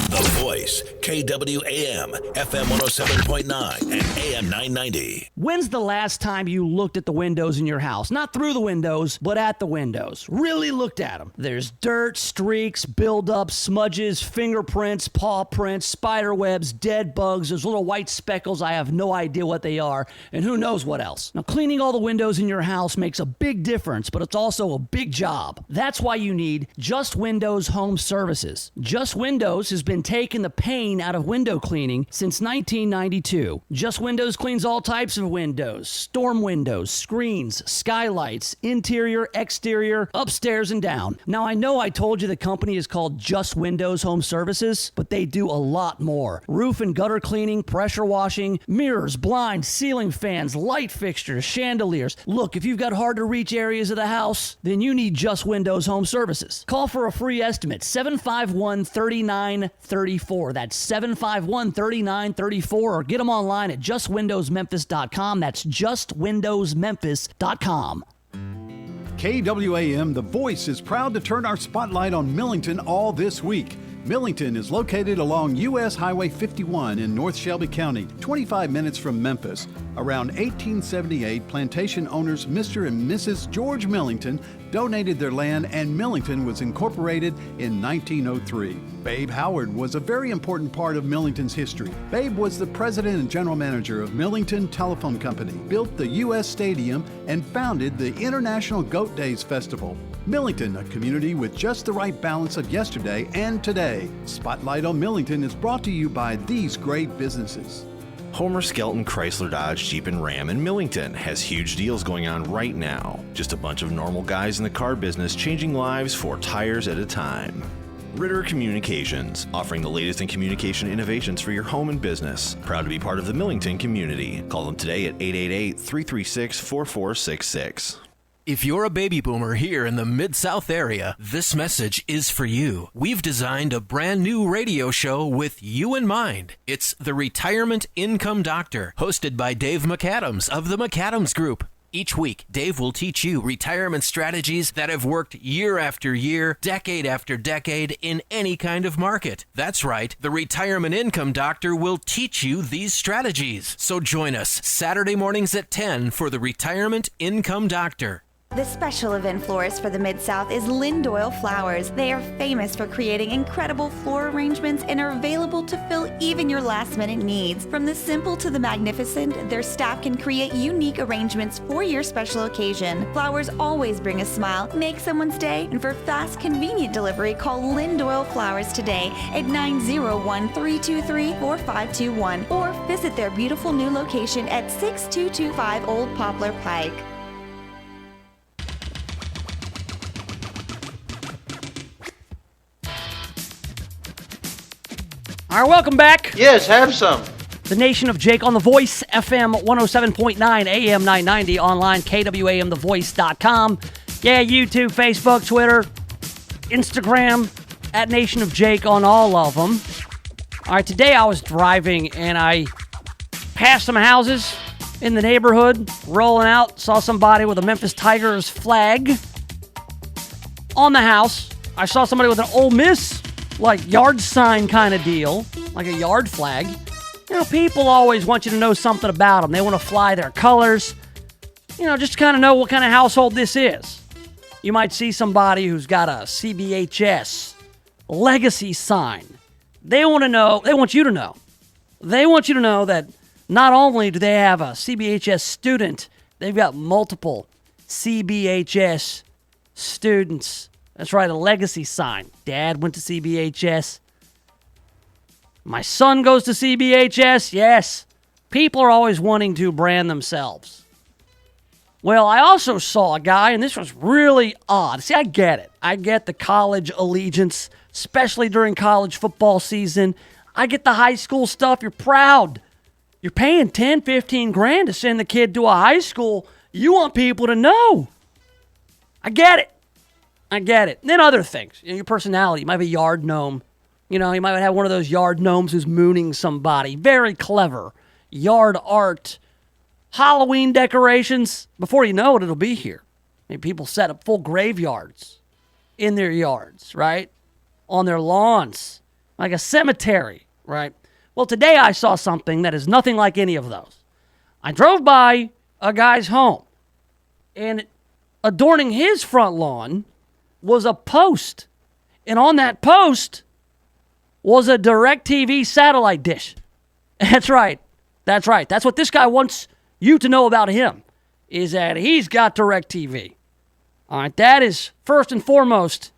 The Voice, KWAM, FM 107.9 and AM 990. When's the last time you looked at the windows in your house? Not through the windows, but at the windows. Really looked at them. There's dirt, streaks, buildup, smudges, fingerprints, paw prints, spider webs, dead bugs. There's little white speckles. I have no idea what they are, and who knows what else. Now, cleaning all the windows in your house makes a big difference, but it's also a big job. That's why you need Just Windows Home Services. Just Windows has been taking the pain out of window cleaning since 1992. Just Windows cleans all types of windows, storm windows, screens, skylights, interior, exterior, upstairs and down. Now, I know I told you the company is called Just Windows Home Services, but they do a lot more. Roof and gutter cleaning, pressure washing, mirrors, blinds, ceiling fans, light fixtures, chandeliers. Look, if you've got hard to reach areas of the house, then you need Just Windows Home Services. Call for a free estimate, 751-3934. That's 751-3934, or get them online at justwindowsmemphis.com. That's justwindowsmemphis.com. KWAM, The Voice, is proud to turn our spotlight on Millington all this week. Millington is located along U.S. Highway 51 in North Shelby County, 25 minutes from Memphis. Around 1878, plantation owners Mr. and Mrs. George Millington donated their land, and Millington was incorporated in 1903. Babe Howard was a very important part of Millington's history. Babe was the president and general manager of Millington Telephone Company, built the U.S. Stadium, and founded the International Goat Days Festival. Millington, a community with just the right balance of yesterday and today. Spotlight on Millington is brought to you by these great businesses. Homer Skelton Chrysler Dodge Jeep and Ram in Millington has huge deals going on right now. Just a bunch of normal guys in the car business changing lives 4 tires at a time. Ritter Communications, offering the latest in communication innovations for your home and business. Proud to be part of the Millington community. Call them today at 888-336-4466. If you're a baby boomer here in the Mid-South area, this message is for you. We've designed a brand new radio show with you in mind. It's The Retirement Income Doctor, hosted by Dave McAdams of the McAdams Group. Each week, Dave will teach you retirement strategies that have worked year after year, decade after decade, in any kind of market. That's right, the Retirement Income Doctor will teach you these strategies. So join us Saturday mornings at 10 for the Retirement Income Doctor. The special event florist for the Mid-South is Lynn Doyle Flowers. They are famous for creating incredible floral arrangements and are available to fill even your last-minute needs. From the simple to the magnificent, their staff can create unique arrangements for your special occasion. Flowers always bring a smile, make someone's day, and for fast, convenient delivery, call Lynn Doyle Flowers today at 901-323-4521 or visit their beautiful new location at 6225 Old Poplar Pike. All right, welcome back. Yes, have some. The Nation of Jake on The Voice, FM 107.9, AM 990, online, KWAMTheVoice.com. Yeah, YouTube, Facebook, Twitter, Instagram, at Nation of Jake on all of them. All right, today I was driving and I passed some houses in the neighborhood, rolling out, saw somebody with a Memphis Tigers flag on the house. I saw somebody with an Ole Miss, like, yard sign kind of deal, like a yard flag. And people always want you to know something about them. They want to fly their colors, just to kind of know what kind of household this is. You might see somebody who's got a CBHS legacy sign. They want you to know that not only do they have a CBHS student, they've got multiple CBHS students. That's right, a legacy sign. Dad went to CBHS. My son goes to CBHS. Yes. People are always wanting to brand themselves. Well, I also saw a guy, and this was really odd. See, I get it. I get the college allegiance, especially during college football season. I get the high school stuff. You're proud. You're paying 10, 15 grand to send the kid to a high school. You want people to know. I get it. And then other things. Your personality. You might be a yard gnome. You might have one of those yard gnomes who's mooning somebody. Very clever. Yard art. Halloween decorations. Before you know it, it'll be here. People set up full graveyards in their yards, right? On their lawns. Like a cemetery, right? Well, today I saw something that is nothing like any of those. I drove by a guy's home, and adorning his front lawn was a post. And on that post was a DirecTV satellite dish. That's right. That's what this guy wants you to know about him, is that he's got DirecTV. All right, that is first and foremost,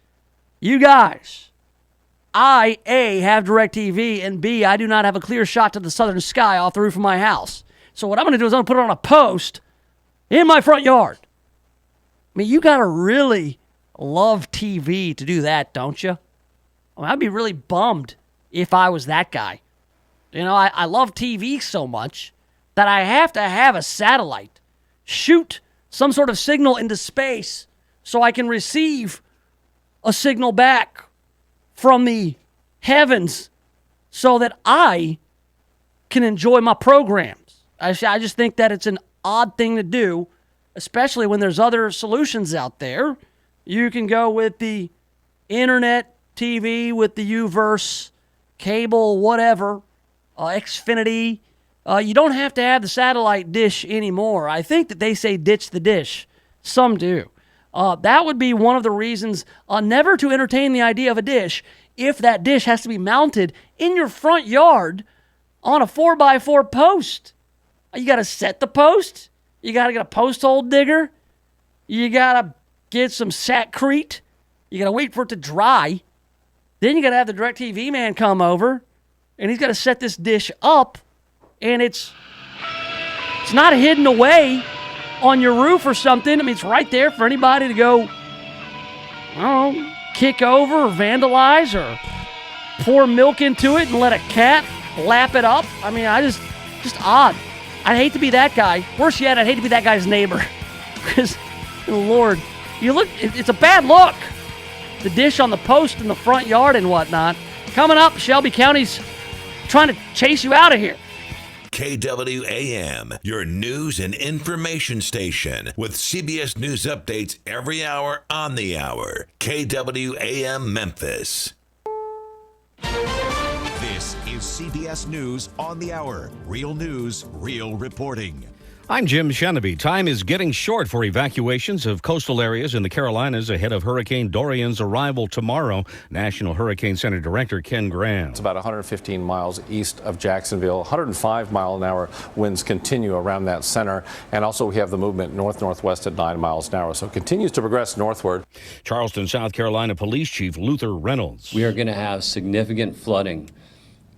you guys. I, A, have DirecTV, and B, I do not have a clear shot to the southern sky off the roof of my house. So what I'm going to do is I'm going to put it on a post in my front yard. You got to really love TV to do that, don't you? I'd be really bummed if I was that guy. I love TV so much that I have to have a satellite shoot some sort of signal into space so I can receive a signal back from the heavens so that I can enjoy my programs. I just think that it's an odd thing to do, especially when there's other solutions out there. You can go with the internet TV, with the U-verse, cable, whatever, Xfinity. You don't have to have the satellite dish anymore. I think that they say ditch the dish. Some do. That would be one of the reasons never to entertain the idea of a dish if that dish has to be mounted in your front yard on a 4x4 post. You got to set the post. You got to get a post hole digger. You got to get some satcrete. You got to wait for it to dry. Then you got to have the DirecTV man come over, and he's got to set this dish up, and it's not hidden away on your roof or something. It's right there for anybody to go, kick over or vandalize or pour milk into it and let a cat lap it up. Just odd. I'd hate to be that guy. Worse yet, I'd hate to be that guy's neighbor. Because, Lord, it's a bad look. The dish on the post in the front yard and whatnot. Coming up, Shelby County's trying to chase you out of here. KWAM, your news and information station with CBS News updates every hour on the hour. KWAM Memphis. This is CBS News on the hour. Real news, real reporting. I'm Jim Sheneby. Time is getting short for evacuations of coastal areas in the Carolinas ahead of Hurricane Dorian's arrival tomorrow. National Hurricane Center Director Ken Graham. It's about 115 miles east of Jacksonville. 105-mile-an-hour winds continue around that center. And also we have the movement north-northwest at 9 miles an hour. So it continues to progress northward. Charleston, South Carolina Police Chief Luther Reynolds. We are going to have significant flooding.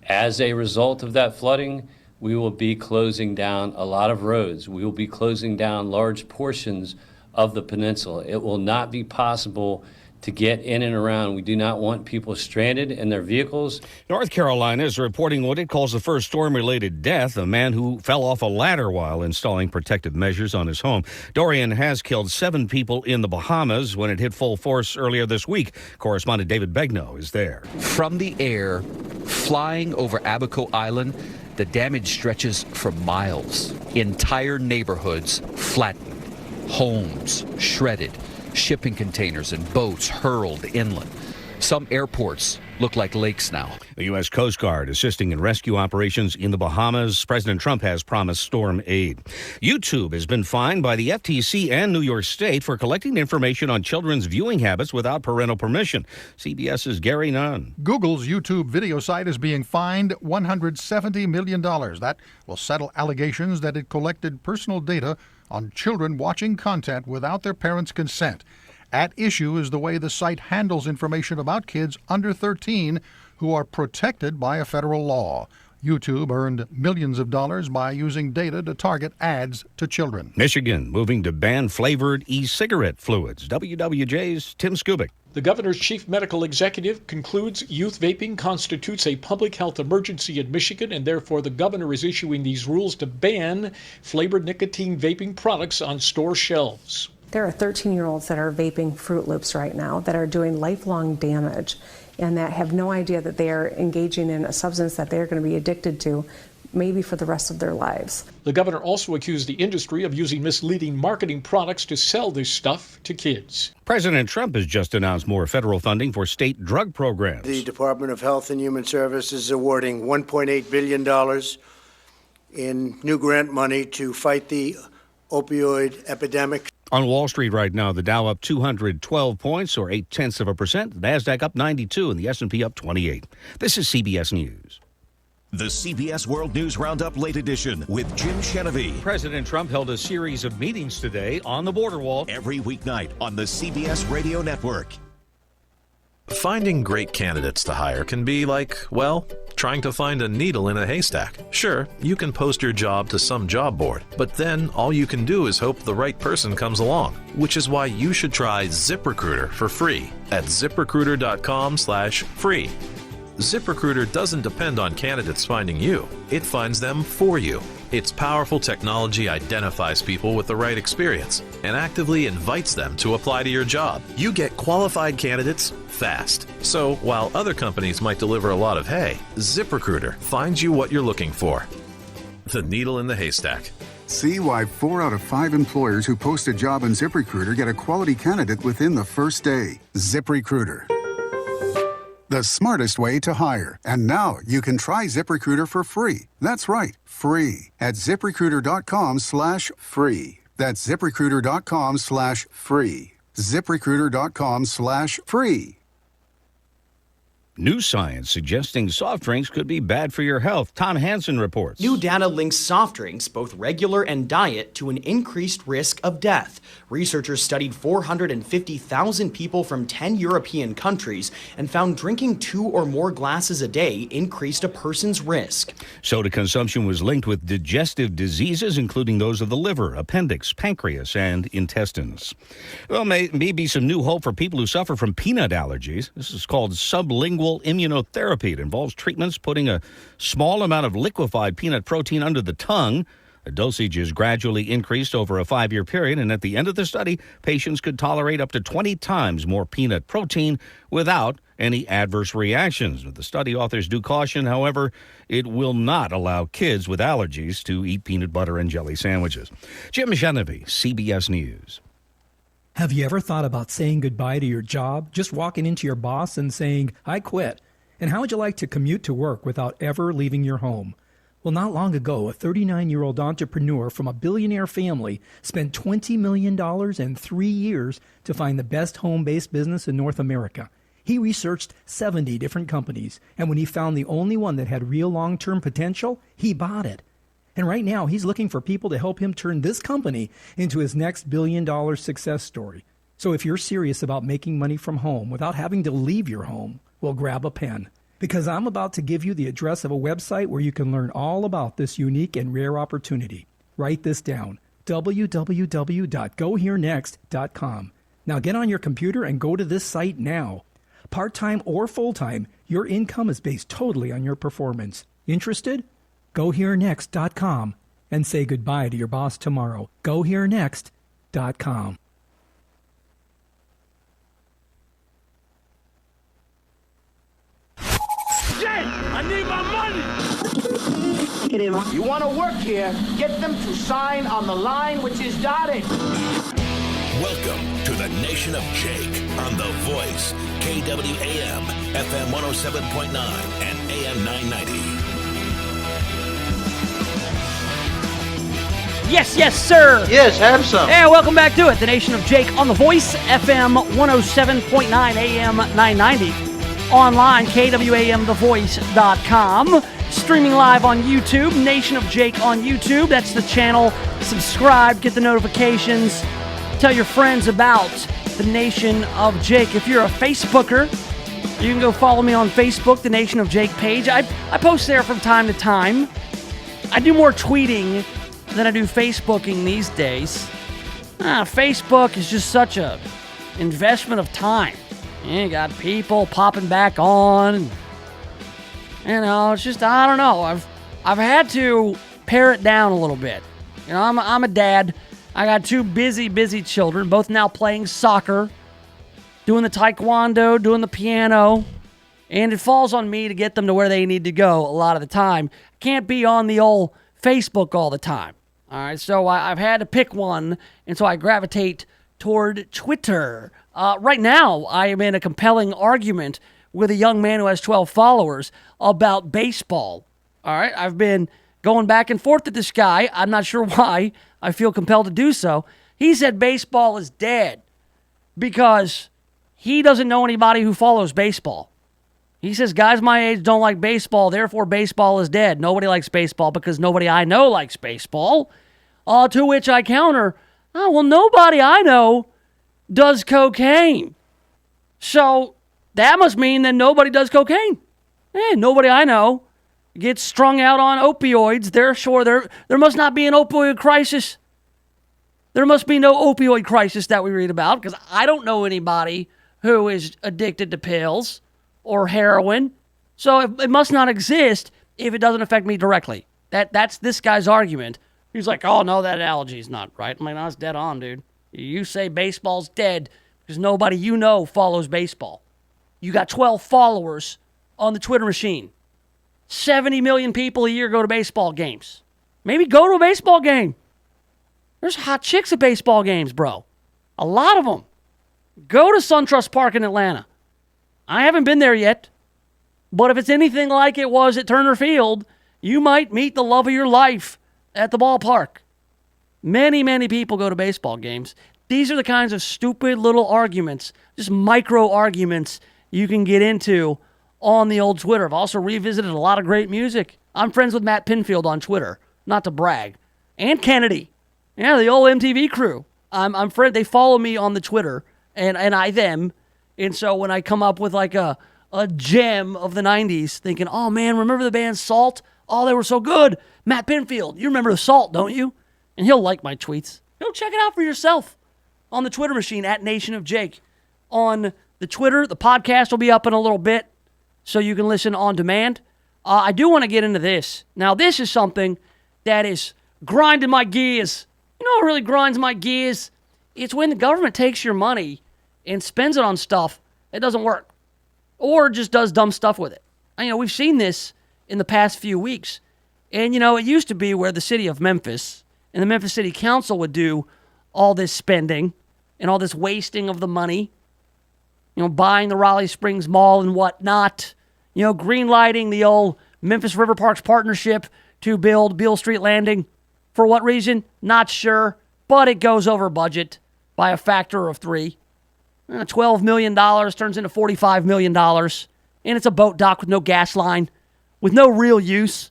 As a result of that flooding, we will be closing down a lot of roads. We will be closing down large portions of the peninsula. It will not be possible to get in and around. We do not want people stranded in their vehicles. North Carolina is reporting what it calls the first storm-related death, a man who fell off a ladder while installing protective measures on his home. Dorian has killed 7 people in the Bahamas when it hit full force earlier this week. Correspondent David Begnaud is there. From the air, flying over Abaco Island, the damage stretches for miles. Entire neighborhoods flattened, homes shredded, shipping containers and boats hurled inland. Some airports look like lakes now. The U.S. Coast Guard assisting in rescue operations in the Bahamas. President Trump has promised storm aid. YouTube has been fined by the FTC and New York State for collecting information on children's viewing habits without parental permission. CBS's Gary Nunn. Google's YouTube video site is being fined $170 million. That will settle allegations that it collected personal data on children watching content without their parents' consent. At issue is the way the site handles information about kids under 13 who are protected by a federal law. YouTube earned millions of dollars by using data to target ads to children. Michigan moving to ban flavored e-cigarette fluids. WWJ's Tim Skubick. The governor's chief medical executive concludes youth vaping constitutes a public health emergency in Michigan, and therefore the governor is issuing these rules to ban flavored nicotine vaping products on store shelves. There are 13-year-olds that are vaping Fruit Loops right now that are doing lifelong damage and that have no idea that they are engaging in a substance that they're going to be addicted to maybe for the rest of their lives. The governor also accused the industry of using misleading marketing products to sell this stuff to kids. President Trump has just announced more federal funding for state drug programs. The Department of Health and Human Services is awarding $1.8 billion in new grant money to fight the opioid epidemic. On Wall Street right now, the Dow up 212 points, or 0.8%. The NASDAQ up 92, and the S&P up 28. This is CBS News. The CBS World News Roundup Late Edition with Jim Chenevey. President Trump held a series of meetings today on the border wall. Every weeknight on the CBS Radio Network. Finding great candidates to hire can be like, well, trying to find a needle in a haystack. Sure, you can post your job to some job board, but then all you can do is hope the right person comes along, which is why you should try ZipRecruiter for free at ZipRecruiter.com/free. ZipRecruiter doesn't depend on candidates finding you. It finds them for you. Its powerful technology identifies people with the right experience and actively invites them to apply to your job. You get qualified candidates fast. So while other companies might deliver a lot of hay, ZipRecruiter finds you what you're looking for. The needle in the haystack. See why 4 out of 5 employers who post a job on ZipRecruiter get a quality candidate within the first day. ZipRecruiter, the smartest way to hire. And now you can try ZipRecruiter for free. That's right, free at ZipRecruiter.com/free. That's ZipRecruiter.com/free. ZipRecruiter.com/free. New science suggesting soft drinks could be bad for your health. Tom Hansen reports. New data links soft drinks, both regular and diet, to an increased risk of death. Researchers studied 450,000 people from 10 European countries and found drinking 2 or more glasses a day increased a person's risk. Soda consumption was linked with digestive diseases, including those of the liver, appendix, pancreas, and intestines. Well, maybe some new hope for people who suffer from peanut allergies. This is called sublingual immunotherapy. It involves treatments putting a small amount of liquefied peanut protein under the tongue. The dosage is gradually increased over a 5-year period, and at the end of the study, patients could tolerate up to 20 times more peanut protein without any adverse reactions. The study authors do caution, however, it will not allow kids with allergies to eat peanut butter and jelly sandwiches. Jim Chenevey, CBS News. Have you ever thought about saying goodbye to your job? Just walking into your boss and saying, I quit. And how would you like to commute to work without ever leaving your home? Well, not long ago, a 39-year-old entrepreneur from a billionaire family spent $20 million in 3 years to find the best home-based business in North America. He researched 70 different companies, and when he found the only one that had real long-term potential, he bought it. And right now, he's looking for people to help him turn this company into his next billion-dollar success story. So if you're serious about making money from home without having to leave your home, well, grab a pen. Because I'm about to give you the address of a website where you can learn all about this unique and rare opportunity. Write this down, www.goherenext.com. Now get on your computer and go to this site now. Part-time or full-time, your income is based totally on your performance. Interested? GoHereNext.com and say goodbye to your boss tomorrow. GoHereNext.com. Jake, I need my money. You want to work here, get them to sign on the line which is dotted. Welcome to the Nation of Jake on The Voice, KWAM, FM 107.9 and AM 990. Yes, sir. Yes, have some. And welcome back to it. The Nation of Jake on The Voice, FM 107.9, AM 990. Online, KWAMTheVoice.com. Streaming live on YouTube, Nation of Jake on YouTube. That's the channel. Subscribe, get the notifications. Tell your friends about the Nation of Jake. If you're a Facebooker, you can go follow me on Facebook, the Nation of Jake page. I post there from time to time. I do more tweeting than I do Facebooking these days. Facebook is just such a investment of time. You got people popping back on. It's just, I don't know. I've had to pare it down a little bit. I'm a dad. I got two busy children, both now playing soccer, doing the taekwondo, doing the piano, and it falls on me to get them to where they need to go a lot of the time. Can't be on the old Facebook all the time. All right, so I've had to pick one, and so I gravitate toward Twitter. Right now, I am in a compelling argument with a young man who has 12 followers about baseball. All right, I've been going back and forth with this guy. I'm not sure why. I feel compelled to do so. He said baseball is dead because he doesn't know anybody who follows baseball. He says guys my age don't like baseball, therefore baseball is dead. Nobody likes baseball because nobody I know likes baseball. To which I counter, well, nobody I know does cocaine. So that must mean that nobody does cocaine. Nobody I know gets strung out on opioids. Therefore, there must not be an opioid crisis. There must be no opioid crisis that we read about because I don't know anybody who is addicted to pills or heroin. So it must not exist if it doesn't affect me directly. That's this guy's argument. He's like, oh, no, that analogy's not right. I'm like, no, it's dead on, dude. You say baseball's dead because nobody you know follows baseball. You got 12 followers on the Twitter machine. 70 million people a year go to baseball games. Maybe go to a baseball game. There's hot chicks at baseball games, bro. A lot of them. Go to SunTrust Park in Atlanta. I haven't been there yet, but if it's anything like it was at Turner Field, you might meet the love of your life at the ballpark. Many people go to baseball games. These are the kinds of stupid little arguments, just micro arguments you can get into on the old Twitter. I've also revisited a lot of great music. I'm friends with Matt Pinfield on Twitter, not to brag. And Kennedy. Yeah, the old MTV crew. I'm friend. They follow me on the Twitter, and I them. And so when I come up with like a gem of the 90s, thinking, oh man, remember the band Salt? Oh, they were so good. Matt Pinfield, you remember the Salt, don't you? And he'll like my tweets. Go check it out for yourself on the Twitter machine at Nation of Jake. On the Twitter, the podcast will be up in a little bit so you can listen on demand. I do want to get into this. Now, this is something that is grinding my gears. You know what really grinds my gears? It's when the government takes your money and spends it on stuff that doesn't work or just does dumb stuff with it. We've seen this in the past few weeks. And, it used to be where the city of Memphis and the Memphis City Council would do all this spending and all this wasting of the money, buying the Raleigh Springs Mall and whatnot, green-lighting the old Memphis River Parks partnership to build Beale Street Landing. For what reason? Not sure, but it goes over budget by a factor of 3. $12 million turns into $45 million, and it's a boat dock with no gas line, with no real use.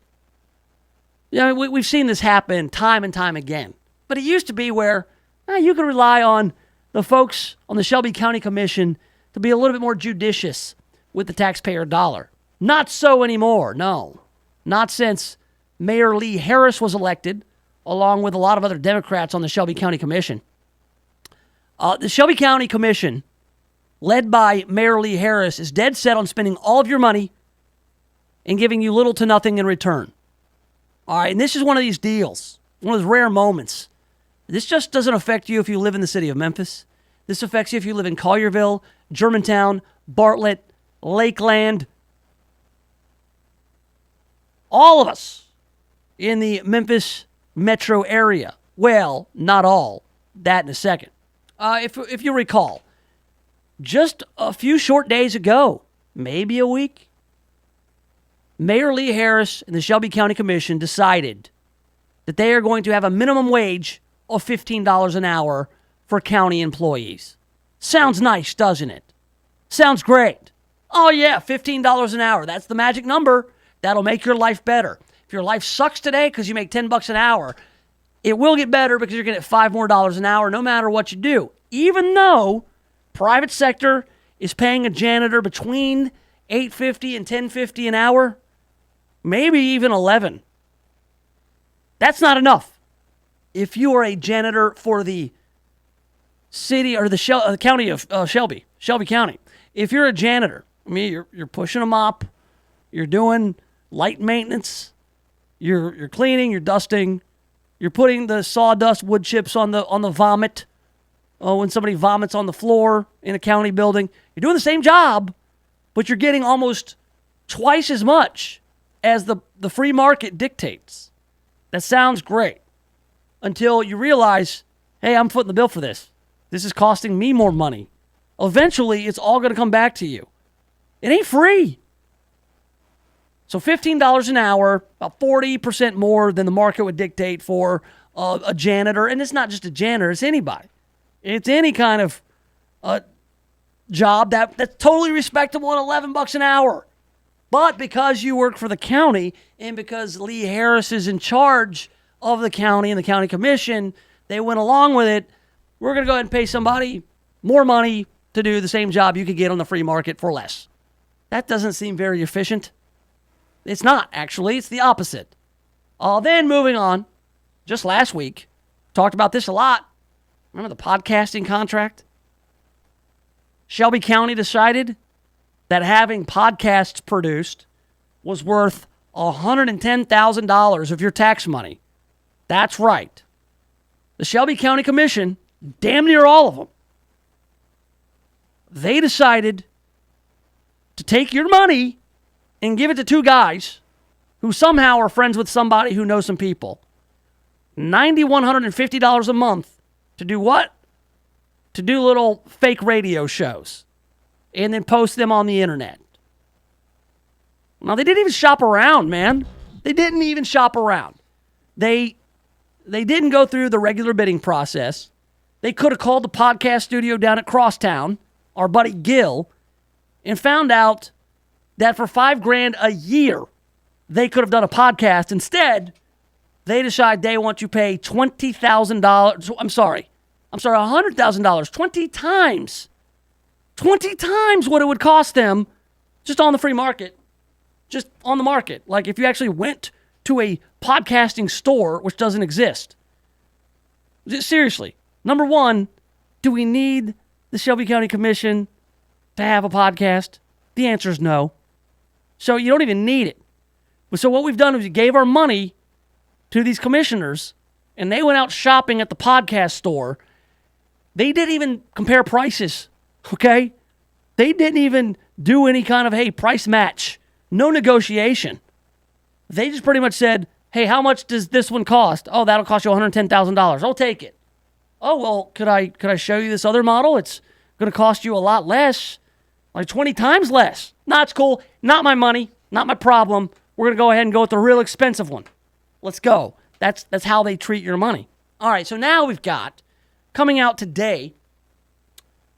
We've seen this happen time and time again. But it used to be where you could rely on the folks on the Shelby County Commission to be a little bit more judicious with the taxpayer dollar. Not so anymore, no. Not since Mayor Lee Harris was elected, along with a lot of other Democrats on the Shelby County Commission. The Shelby County Commission, led by Mayor Lee Harris, is dead set on spending all of your money and giving you little to nothing in return. All right, and this is one of these deals, one of those rare moments. This just doesn't affect you if you live in the city of Memphis. This affects you if you live in Collierville, Germantown, Bartlett, Lakeland. All of us in the Memphis metro area. Well, not all. That in a second. If you recall, just a few short days ago, maybe a week, Mayor Lee Harris and the Shelby County Commission decided that they are going to have a minimum wage of $15 an hour for county employees. Sounds nice, doesn't it? Sounds great. Oh yeah, $15 an hour. That's the magic number. That'll make your life better. If your life sucks today because you make $10 an hour, it will get better because you're going to get $5 more an hour no matter what you do. Even though private sector is paying a janitor between $8.50 and $10.50 an hour, maybe even $11. That's not enough. If you are a janitor for the city or the county of Shelby County, if you're a janitor, I mean, you're pushing a mop, you're doing light maintenance, you're cleaning, you're dusting, you're putting the sawdust wood chips on the vomit. When somebody vomits on the floor in a county building, you're doing the same job, but you're getting almost twice as much as the free market dictates. That sounds great until you realize, hey, I'm footing the bill for this. This is costing me more money. Eventually, it's all going to come back to you. It ain't free. So $15 an hour, about 40% more than the market would dictate for a janitor. And it's not just a janitor, it's anybody. It's any kind of job that's totally respectable at $11 an hour. But because you work for the county and because Lee Harris is in charge of the county and the county commission, they went along with it. We're going to go ahead and pay somebody more money to do the same job you could get on the free market for less. That doesn't seem very efficient. It's not, actually. It's the opposite. Then moving on, just last week, talked about this a lot. Remember the podcasting contract? Shelby County decided that having podcasts produced was worth $110,000 of your tax money. That's right. The Shelby County Commission, damn near all of them, they decided to take your money and give it to two guys who somehow are friends with somebody who knows some people. $9,150 a month to do what? To do little fake radio shows and then post them on the internet. Now, they didn't even shop around, man. They didn't even shop around. They didn't go through the regular bidding process. They could have called the podcast studio down at Crosstown, our buddy Gil, and found out that for $5,000 a year, they could have done a podcast. Instead, they decide they want you to pay $20,000. I'm sorry, $100,000, 20 times what it would cost them just on the free market, just on the market. Like if you actually went to a podcasting store, which doesn't exist. Seriously, number one, do we need the Shelby County Commission to have a podcast? The answer is no. So you don't even need it. So what we've done is we gave our money to these commissioners, and they went out shopping at the podcast store. They didn't even compare prices, okay? They didn't even do any kind of, hey, price match. No negotiation. They just pretty much said, hey, how much does this one cost? Oh, that'll cost you $110,000. I'll take it. Oh, well, could I show you this other model? It's going to cost you a lot less, like 20 times less. Nah, it's cool. Not my money. Not my problem. We're going to go ahead and go with the real expensive one. Let's go. That's how they treat your money. All right, so now we've got, coming out today,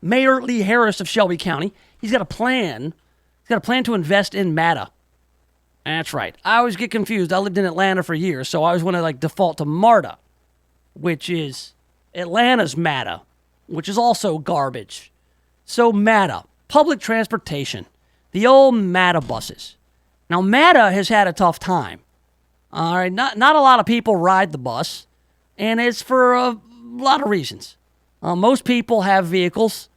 Mayor Lee Harris of Shelby County. He's got a plan. He's got a plan to invest in Meta. That's right. I always get confused. I lived in Atlanta for years, so I always want to default to MARTA, which is Atlanta's MATA, which is also garbage. So MATA, public transportation, the old MATA buses. Now MATA has had a tough time. All right, not a lot of people ride the bus, and it's for a lot of reasons. Most people have vehicles,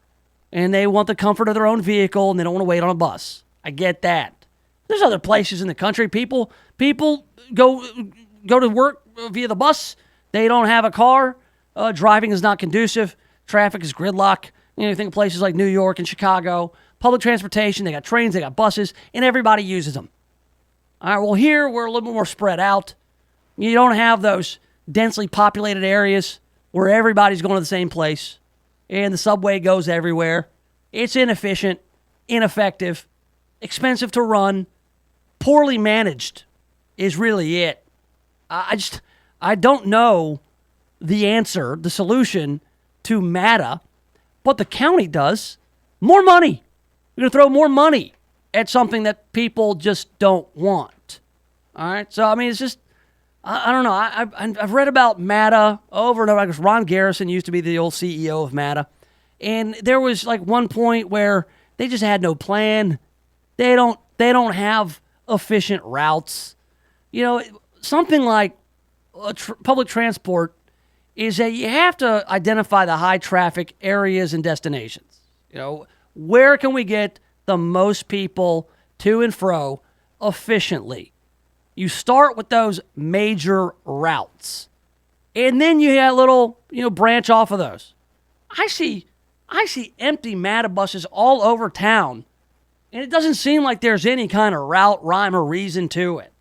and they want the comfort of their own vehicle, and they don't want to wait on a bus. I get that. There's other places in the country. People go to work via the bus. They don't have a car. Driving is not conducive. Traffic is gridlock. You think of places like New York and Chicago. Public transportation, they got trains, they got buses, and everybody uses them. All right, well, here we're a little bit more spread out. You don't have those densely populated areas where everybody's going to the same place, and the subway goes everywhere. It's inefficient, ineffective, expensive to run, poorly managed is really it. I don't know the answer, the solution to MATA, but the county does. More money. We're going to throw more money at something that people just don't want. All right? So, I mean, it's just, I don't know. I've read about MATA over and over. Because Ron Garrison used to be the old CEO of MATA. And there was like one point where they just had no plan. They don't have efficient routes. You know, something like public transport is that you have to identify the high traffic areas and destinations. You know, where can we get the most people to and fro efficiently? You start with those major routes. And then you have a little, branch off of those. I see empty MATA buses all over town, and it doesn't seem like there's any kind of route, rhyme, or reason to it.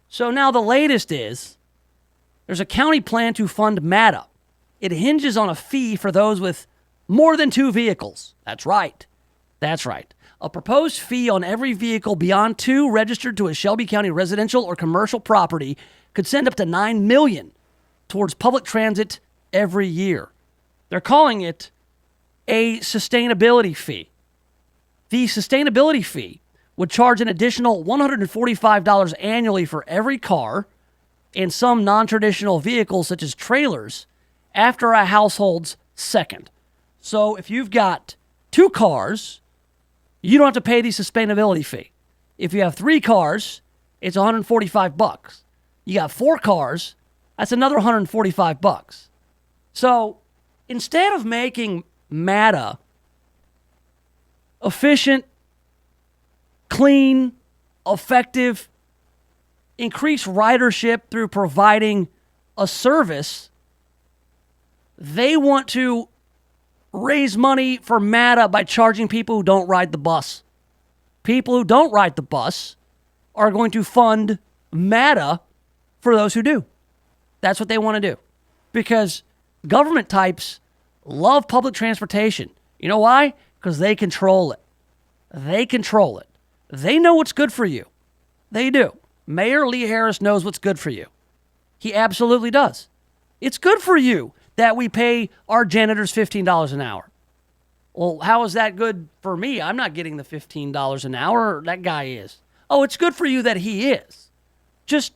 So now the latest is there's a county plan to fund MATA. It hinges on a fee for those with more than 2 vehicles. That's right. A proposed fee on every vehicle beyond 2 registered to a Shelby County residential or commercial property could send up to $9 million towards public transit every year. They're calling it a sustainability fee. The sustainability fee would charge an additional $145 annually for every car and some non-traditional vehicles such as trailers after a household's second. So if you've got 2 cars, you don't have to pay the sustainability fee. If you have 3 cars, it's $145. You got 4 cars, that's another $145. So instead of making MATA efficient, clean, effective, increase ridership through providing a service, they want to raise money for MATA by charging people who don't ride the bus. People who don't ride the bus are going to fund MATA for those who do. That's what they want to do. Because government types love public transportation. You know why? Because they control it. They control it. They know what's good for you. They do. Mayor Lee Harris knows what's good for you. He absolutely does. It's good for you that we pay our janitors $15 an hour. Well, how is that good for me? I'm not getting the $15 an hour. That guy is. Oh, it's good for you that he is. Just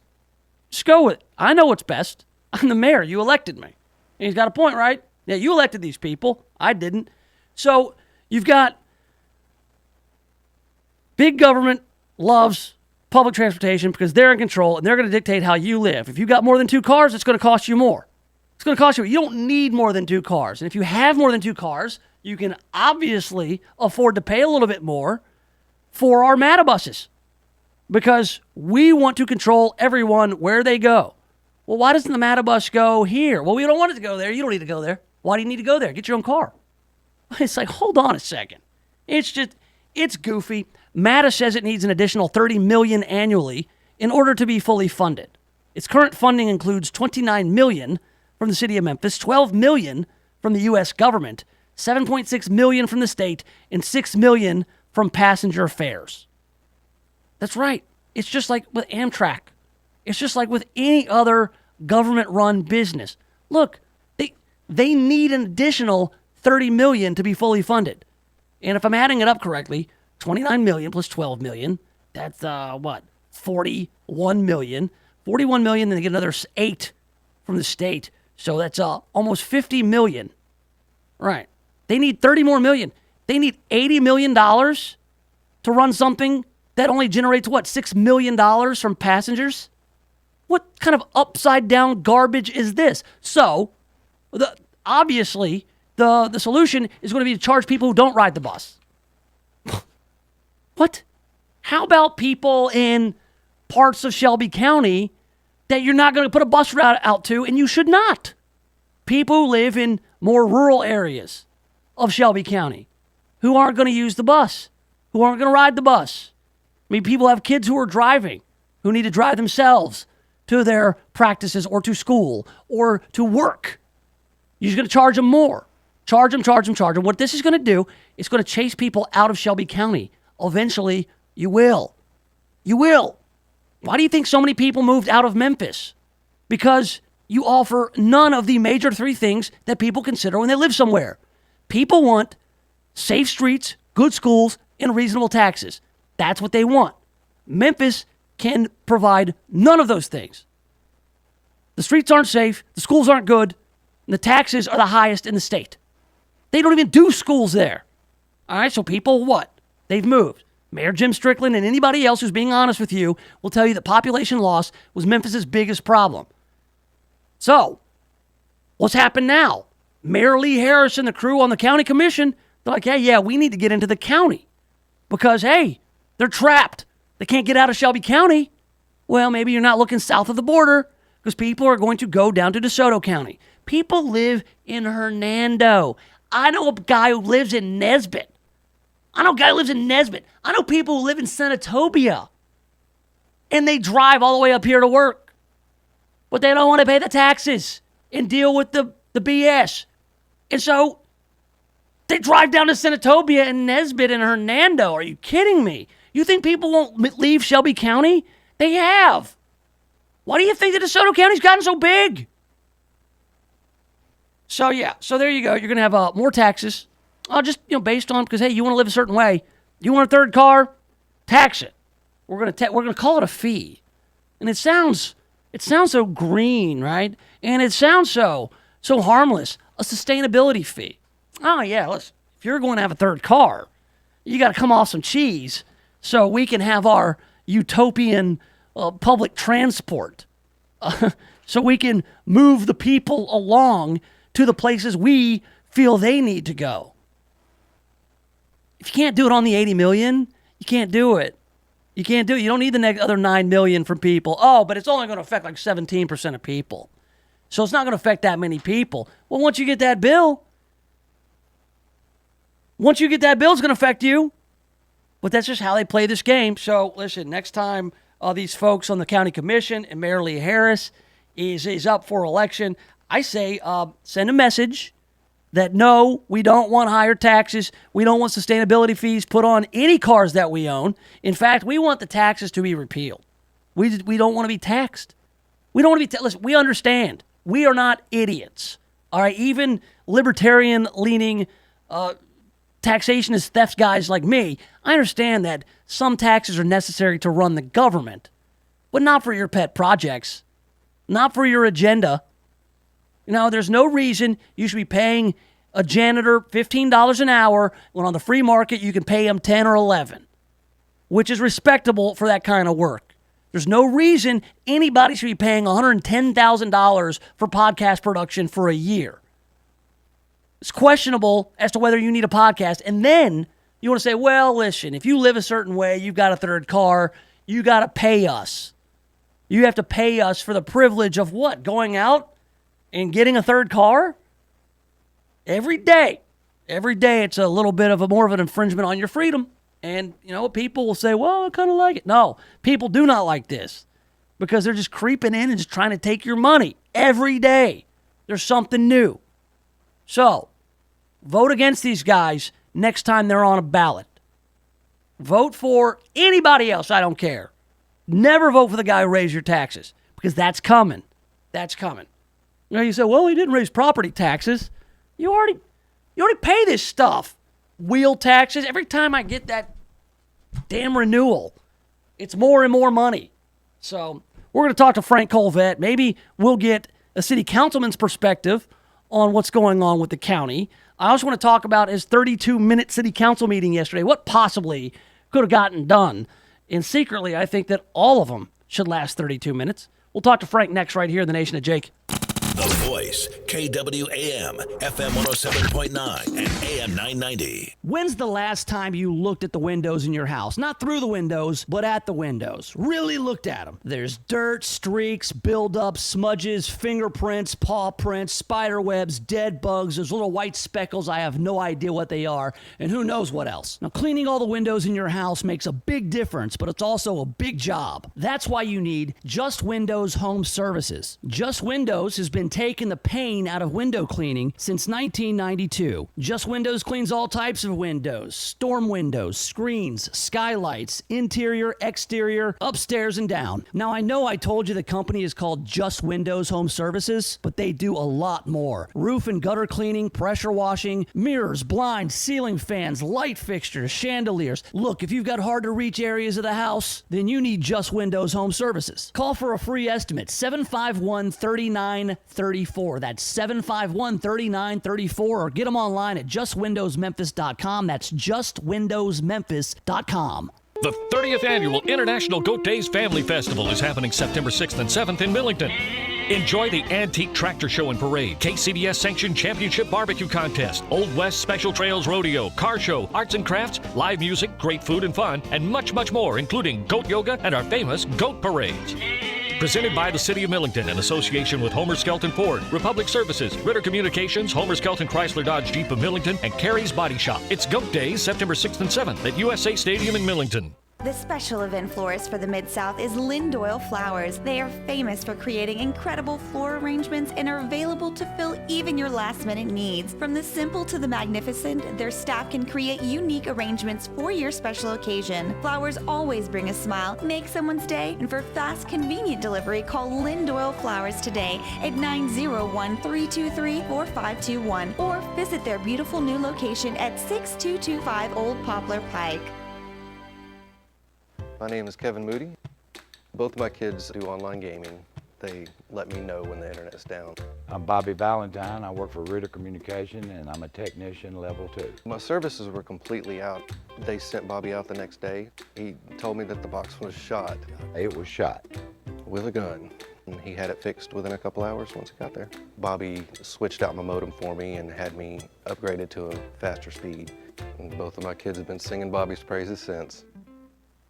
go with it. I know what's best. I'm the mayor. You elected me. And he's got a point, right? Yeah, you elected these people. I didn't. So you've got big government loves public transportation because they're in control and they're going to dictate how you live. If you've got more than 2 cars, it's going to cost you more. It's going to cost you. You don't need more than 2 cars. And if you have more than 2 cars, you can obviously afford to pay a little bit more for our MATA buses because we want to control everyone where they go. Well, why doesn't the MATA bus go here? Well, we don't want it to go there. You don't need to go there. Why do you need to go there? Get your own car. It's like, hold on a second. It's goofy. MATA says it needs an additional $30 million annually in order to be fully funded. Its current funding includes $29 million from the city of Memphis, $12 million from the U.S. government, $7.6 million from the state, and $6 million from passenger fares. That's right. It's just like with Amtrak. It's just like with any other government-run business. Look, they need an additional $30 million to be fully funded. And if I'm adding it up correctly, $29 million plus $12 million, that's $41 million. $41 million, then they get another 8 from the state. So that's almost $50 million. Right. They need $30 more million. They need $80 million to run something that only generates, $6 million from passengers? What kind of upside-down garbage is this? So, obviously, the solution is going to be to charge people who don't ride the bus. What? How about people in parts of Shelby County that you're not going to put a bus route out to, and you should not? People who live in more rural areas of Shelby County who aren't going to use the bus, who aren't going to ride the bus. I mean, people have kids who are driving, who need to drive themselves to their practices or to school or to work. You're just going to charge them more. Charge them. What this is going to do is going to chase people out of Shelby County. Eventually, you will. You will. Why do you think so many people moved out of Memphis? Because you offer none of the major three things that people consider when they live somewhere. People want safe streets, good schools, and reasonable taxes. That's what they want. Memphis can provide none of those things. The streets aren't safe, the schools aren't good, and the taxes are the highest in the state. They don't even do schools there. All right, so people, what? They've moved. Mayor Jim Strickland and anybody else who's being honest with you will tell you that population loss was Memphis's biggest problem. So, what's happened now? Mayor Lee Harris and the crew on the county commission, they're like, yeah, we need to get into the county because, hey, they're trapped. They can't get out of Shelby County. Well, maybe you're not looking south of the border because people are going to go down to DeSoto County. People live in Hernando. I know a guy who lives in Nesbit. I know people who live in Senatobia. And they drive all the way up here to work. But they don't want to pay the taxes and deal with the BS. And so they drive down to Senatobia and Nesbit and Hernando. Are you kidding me? You think people won't leave Shelby County? They have. Why do you think that DeSoto County's gotten so big? So there you go. You're going to have more taxes. Just based on, because hey, you want to live a certain way. You want a third car? Tax it. We're going to call it a fee. And it sounds so green, right? And it sounds so harmless. A sustainability fee. Oh yeah, listen, if you're going to have a third car, you got to come off some cheese so we can have our utopian public transport. So we can move the people along to the places we feel they need to go. If you can't do it on the 80 million, you can't do it. You can't do it. You don't need the other 9 million from people. Oh, but it's only going to affect like 17% of people. So it's not going to affect that many people. Well, once you get that bill, it's going to affect you. But that's just how they play this game. So listen, next time these folks on the county commission and Mayor Lee Harris is up for election, I say send a message that no, we don't want higher taxes. We don't want sustainability fees put on any cars that we own. In fact, we want the taxes to be repealed. We don't want to be taxed. We don't want to be listen, we understand. We are not idiots. All right, even libertarian-leaning taxationist theft guys like me, I understand that some taxes are necessary to run the government, but not for your pet projects, not for your agenda. There's no reason you should be paying a janitor $15 an hour when on the free market you can pay him $10 or $11, which is respectable for that kind of work. There's no reason anybody should be paying $110,000 for podcast production for a year. It's questionable as to whether you need a podcast. And then you want to say, well, listen, if you live a certain way, you've got a third car, you got to pay us. You have to pay us for the privilege of what? Going out and getting a third car? Every day it's a little bit of more of an infringement on your freedom. And, people will say, well, I kind of like it. No, people do not like this because they're just creeping in and just trying to take your money. Every day there's something new. So, vote against these guys next time they're on a ballot. Vote for anybody else, I don't care. Never vote for the guy who raised your taxes because that's coming. That's coming. You say, well, he didn't raise property taxes. You already pay this stuff. Wheel taxes. Every time I get that damn renewal, it's more and more money. So we're going to talk to Frank Colvett. Maybe we'll get a city councilman's perspective on what's going on with the county. I also want to talk about his 32-minute city council meeting yesterday. What possibly could have gotten done? And secretly, I think that all of them should last 32 minutes. We'll talk to Frank next right here in the Nation of Jake. The Voice, KWAM, FM 107.9 and AM 990. When's the last time you looked at the windows in your house? Not through the windows, but at the windows. Really looked at them. There's dirt, streaks, buildup, smudges, fingerprints, paw prints, spider webs, dead bugs, those little white speckles. I have no idea what they are, and who knows what else. Now, cleaning all the windows in your house makes a big difference, but it's also a big job. That's why you need Just Windows Home Services. Just Windows has been taken the pain out of window cleaning since 1992. Just Windows cleans all types of windows, storm windows, screens, skylights, interior, exterior, upstairs and down. Now, I know I told you the company is called Just Windows Home Services, but they do a lot more. Roof and gutter cleaning, pressure washing, mirrors, blinds, ceiling fans, light fixtures, chandeliers. Look, if you've got hard to reach areas of the house, then you need Just Windows Home Services. Call for a free estimate, 751-3934. That's 751-3934, or get them online at justwindowsmemphis.com. That's justwindowsmemphis.com. The 30th Annual International Goat Days Family Festival is happening September 6th and 7th in Millington. Enjoy the Antique Tractor Show and Parade, KCBS-sanctioned championship barbecue contest, Old West Special Trails Rodeo, car show, arts and crafts, live music, great food and fun, and much, much more, including goat yoga and our famous goat parades. Presented by the City of Millington in association with Homer Skelton Ford, Republic Services, Ritter Communications, Homer Skelton Chrysler Dodge Jeep of Millington, and Carrie's Body Shop. It's Goat Days, September 6th and 7th at USA Stadium in Millington. The special event florist for the Mid-South is Lindoyle Flowers. They are famous for creating incredible floral arrangements and are available to fill even your last-minute needs. From the simple to the magnificent, their staff can create unique arrangements for your special occasion. Flowers always bring a smile, make someone's day, and for fast, convenient delivery, call Lindoyle Flowers today at 901-323-4521 or visit their beautiful new location at 6225 Old Poplar Pike. My name is Kevin Moody. Both of my kids do online gaming. They let me know when the internet's down. I'm Bobby Valentine. I work for Ritter Communication, and I'm a technician level 2. My services were completely out. They sent Bobby out the next day. He told me that the box was shot. It was shot. With a gun. And he had it fixed within a couple hours once he got there. Bobby switched out my modem for me and had me upgraded to a faster speed. And both of my kids have been singing Bobby's praises since.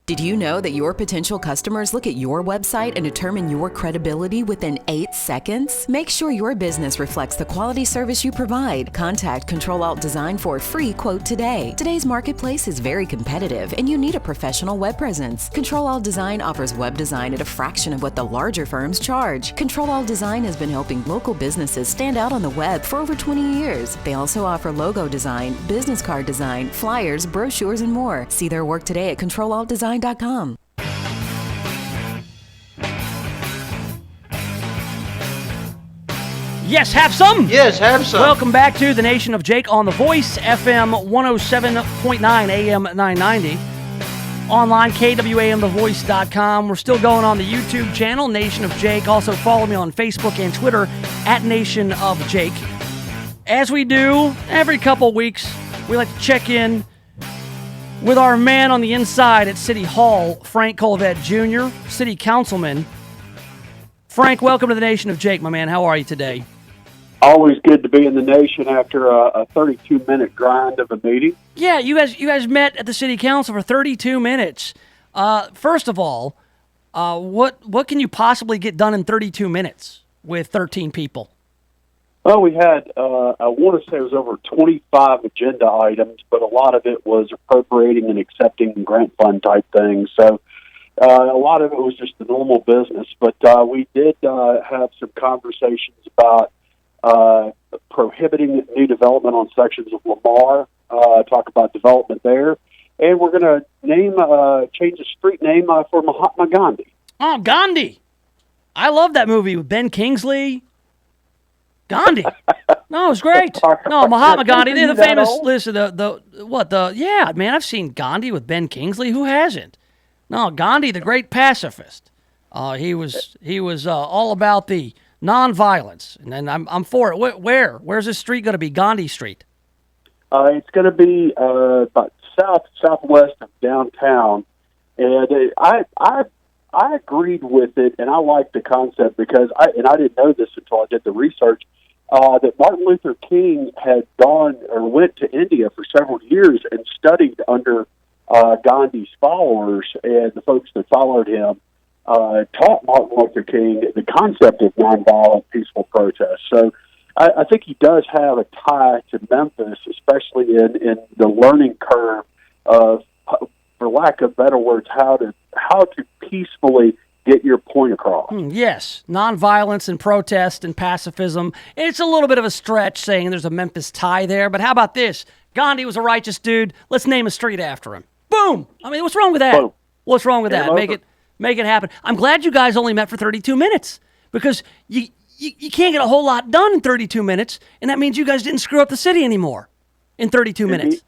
Did you know that your potential customers look at your website and determine your credibility within 8 seconds? Make sure your business reflects the quality service you provide. Contact Control Alt Design for a free quote today. Today's marketplace is very competitive and you need a professional web presence. Control Alt Design offers web design at a fraction of what the larger firms charge. Control Alt Design has been helping local businesses stand out on the web for over 20 years. They also offer logo design, business card design, flyers, brochures, and more. See their work today at ControlAltDesign.com. Yes, have some. Yes, have some. Welcome back to the Nation of Jake on The Voice, FM 107.9, AM 990. Online, KWAMTheVoice.com. We're still going on the YouTube channel, Nation of Jake. Also follow me on Facebook and Twitter at Nation of Jake. As we do every couple weeks, we like to check in with our man on the inside at City Hall, Frank Colvett Jr., City Councilman. Frank, welcome to the Nation of Jake, my man. How are you today? Always good to be in the nation after a 32-minute grind of a meeting. Yeah, you guys met at the City Council for 32 minutes. First of all, what can you possibly get done in 32 minutes with 13 people? Well, we had, I want to say it was over 25 agenda items, but a lot of it was appropriating and accepting grant fund type things. So a lot of it was just the normal business. But we did have some conversations about prohibiting new development on sections of Lamar, talk about development there. And we're going to change the street name for Mahatma Gandhi. Oh, Gandhi. I love that movie with Ben Kingsley. Gandhi. No, it was great. No, Mahatma Gandhi. They're the famous. Listen, yeah, man. I've seen Gandhi with Ben Kingsley. Who hasn't? No, Gandhi, the great pacifist. He was all about the nonviolence, and I'm for it. Where's this street going to be? Gandhi Street. It's going to be about southwest of downtown, and I agreed with it, and I liked the concept because I didn't know this until I did the research, that Martin Luther King had went to India for several years and studied under Gandhi's followers, and the folks that followed him taught Martin Luther King the concept of nonviolent peaceful protest. So I think he does have a tie to Memphis, especially in the learning curve of, for lack of better words, how to peacefully get your point across. Yes, nonviolence and protest and pacifism. It's a little bit of a stretch saying there's a Memphis tie there, but how about this? Gandhi was a righteous dude. Let's name a street after him. Boom! I mean, what's wrong with that? Boom. What's wrong with that? Make it happen. I'm glad you guys only met for 32 minutes because you can't get a whole lot done in 32 minutes, and that means you guys didn't screw up the city anymore in 32 minutes.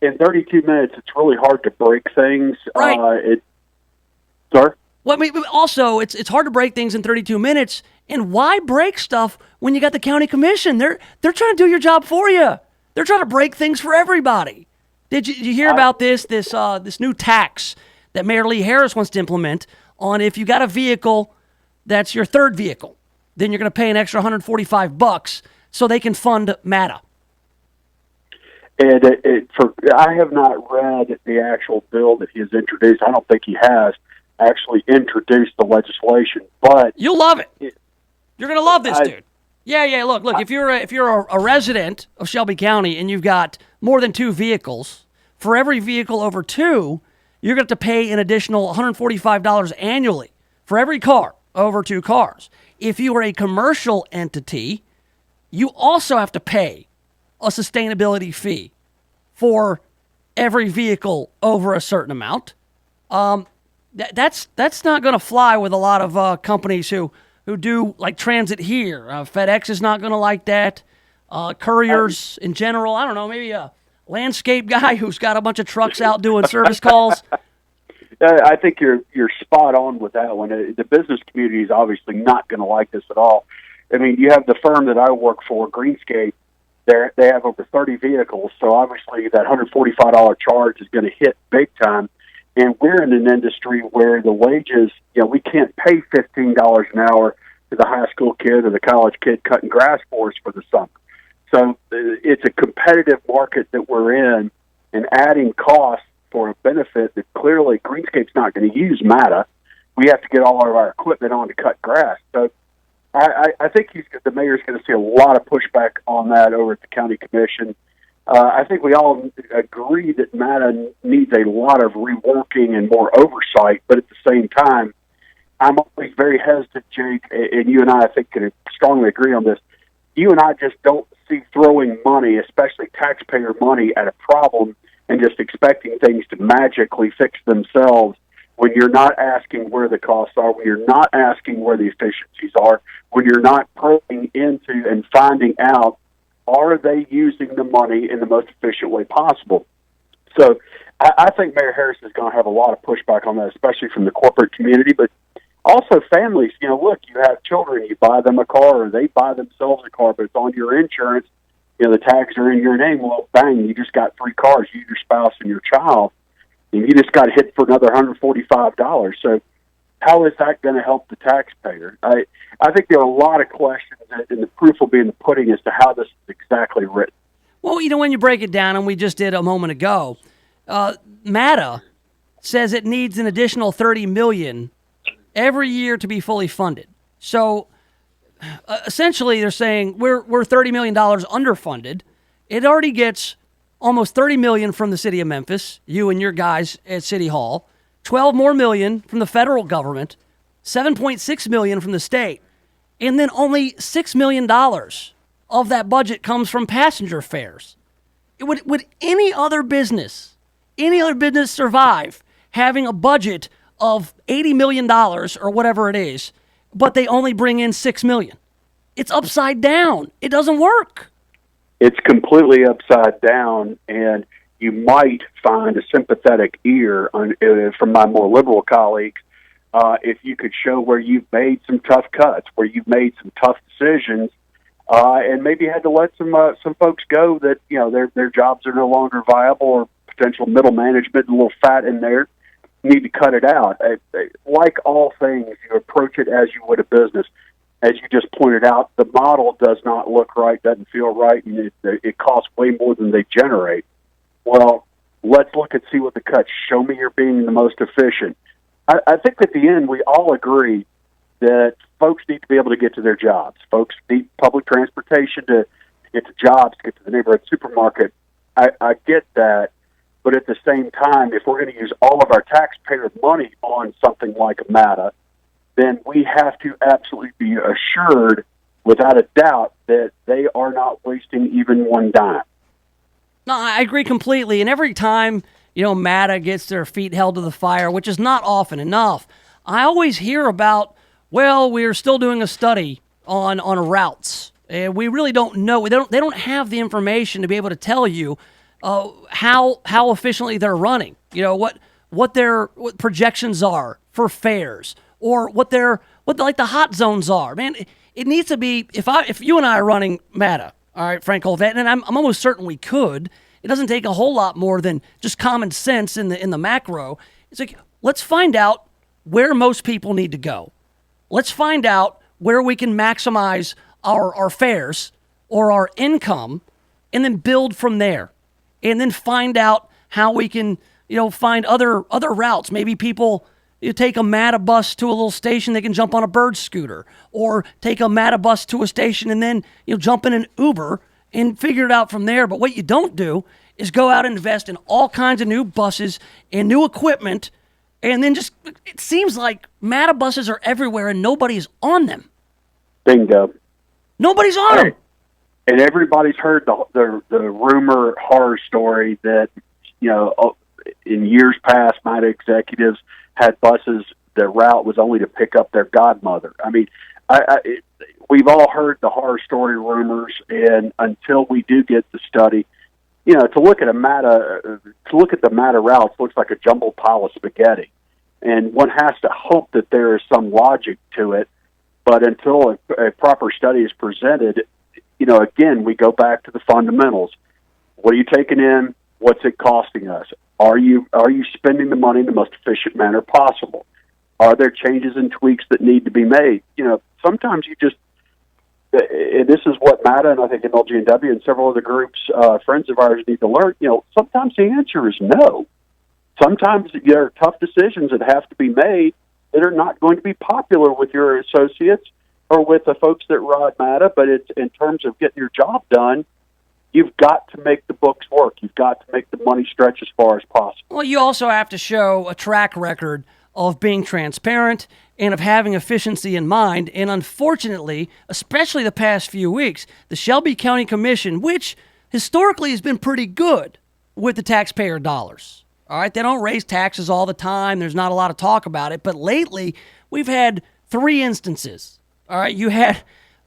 In 32 minutes, it's really hard to break things. Right. Sir? Well, I mean, also, it's hard to break things in 32 minutes, and why break stuff when you got the county commission? They're trying to do your job for you. They're trying to break things for everybody. Did you hear about this new tax that Mayor Lee Harris wants to implement on if you got a vehicle that's your third vehicle, then you're going to pay an extra $145 so they can fund MATA. And I have not read the actual bill that he has introduced. I don't think he has actually introduced the legislation, but you'll love it. You're going to love this, dude. Yeah. Look. If you're a resident of Shelby County and you've got more than 2 vehicles, for every vehicle over 2, you're going to have to pay an additional $145 annually for every car over 2 cars. If you are a commercial entity, you also have to pay a sustainability fee for every vehicle over a certain amount. That's not going to fly with a lot of companies who do like transit here. FedEx is not going to like that. Couriers in general, I don't know, maybe a landscape guy who's got a bunch of trucks out doing service calls. I think you're spot on with that one. The business community is obviously not going to like this at all. I mean, you have the firm that I work for, Greenscape. They have over 30 vehicles, so obviously that $145 charge is going to hit big time. And we're in an industry where the wages, we can't pay $15 an hour to the high school kid or the college kid cutting grass for us for the summer. So it's a competitive market that we're in, and adding costs for a benefit that clearly Greenscape's not going to use MATA. We have to get all of our equipment on to cut grass. So I think the mayor's going to see a lot of pushback on that over at the county commission. I think we all agree that MATA needs a lot of reworking and more oversight, but at the same time, I'm always very hesitant, Jake, and you and I think, can strongly agree on this. You and I just don't see throwing money, especially taxpayer money, at a problem and just expecting things to magically fix themselves when you're not asking where the costs are, when you're not asking where the efficiencies are, when you're not probing into and finding out, are they using the money in the most efficient way possible? So I think Mayor Harris is going to have a lot of pushback on that, especially from the corporate community, but also families. Look, you have children, you buy them a car or they buy themselves a car, but it's on your insurance. The tags are in your name. Well, bang, you just got 3 cars, you, your spouse, and your child, and you just got hit for another $145. So how is that going to help the taxpayer? I think there are a lot of questions, and the proof will be in the pudding as to how this is exactly written. Well, when you break it down, and we just did a moment ago, MATA says it needs an additional $30 million every year to be fully funded. So essentially, they're saying we're $30 million underfunded. It already gets almost $30 million from the city of Memphis, you and your guys at City Hall, $12 more million from the federal government, $7.6 million from the state, and then only $6 million of that budget comes from passenger fares. Would any other business survive having a budget of $80 million or whatever it is, but they only bring in $6 million? It's upside down. It doesn't work. It's completely upside down, and you might find a sympathetic ear from my more liberal colleagues if you could show where you've made some tough cuts, where you've made some tough decisions, and maybe had to let some folks go that their jobs are no longer viable, or potential middle management a little fat in there. You need to cut it out. Like all things, you approach it as you would a business. As you just pointed out, the model does not look right, doesn't feel right, and it costs way more than they generate. Well, let's look and see what the cuts. Show me you're being the most efficient. I think at the end we all agree that folks need to be able to get to their jobs. Folks need public transportation to get to jobs, to get to the neighborhood supermarket. I get that, but at the same time, if we're going to use all of our taxpayer money on something like a MATA, then we have to absolutely be assured, without a doubt, that they are not wasting even one dime. No, I agree completely. And every time, MATA gets their feet held to the fire, which is not often enough, I always hear about, well, we're still doing a study on routes. And we really don't know. They don't have the information to be able to tell you how efficiently they're running. What their projections are for fares, or what the hot zones are. Man, it needs to be, if you and I are running MATA, all right, Frank Olvet, and I'm almost certain we could. It doesn't take a whole lot more than just common sense in the macro. It's like, let's find out where most people need to go. Let's find out where we can maximize our fares or our income, and then build from there. And then find out how we can, find other routes. Maybe people, take a MATA bus to a little station, they can jump on a bird scooter, or take a MATA bus to a station and then jump in an Uber and figure it out from there. But what you don't do is go out and invest in all kinds of new buses and new equipment, and then it seems like MATA buses are everywhere and nobody's on them. Bingo. Nobody's on them. And everybody's heard the rumor horror story that, in years past, MATA executives had buses, their route was only to pick up their godmother. I mean, we've all heard the horror story rumors, and until we do get the study, to look at the MATA routes looks like a jumbled pile of spaghetti. And one has to hope that there is some logic to it, but until a proper study is presented, again, we go back to the fundamentals. What are you taking in? What's it costing us? Are you spending the money in the most efficient manner possible? Are there changes and tweaks that need to be made? Sometimes you just, and this is what MATA and I think MLG&W and several other groups, friends of ours, need to learn. Sometimes the answer is no. Sometimes there are tough decisions that have to be made that are not going to be popular with your associates or with the folks that ride MATA, but it's in terms of getting your job done. You've got to make the books work. You've got to make the money stretch as far as possible. Well, you also have to show a track record of being transparent and of having efficiency in mind. And unfortunately, especially the past few weeks, the Shelby County Commission, which historically has been pretty good with the taxpayer dollars. All right, they don't raise taxes all the time. There's not a lot of talk about it. But lately, we've had 3 instances. All right, you had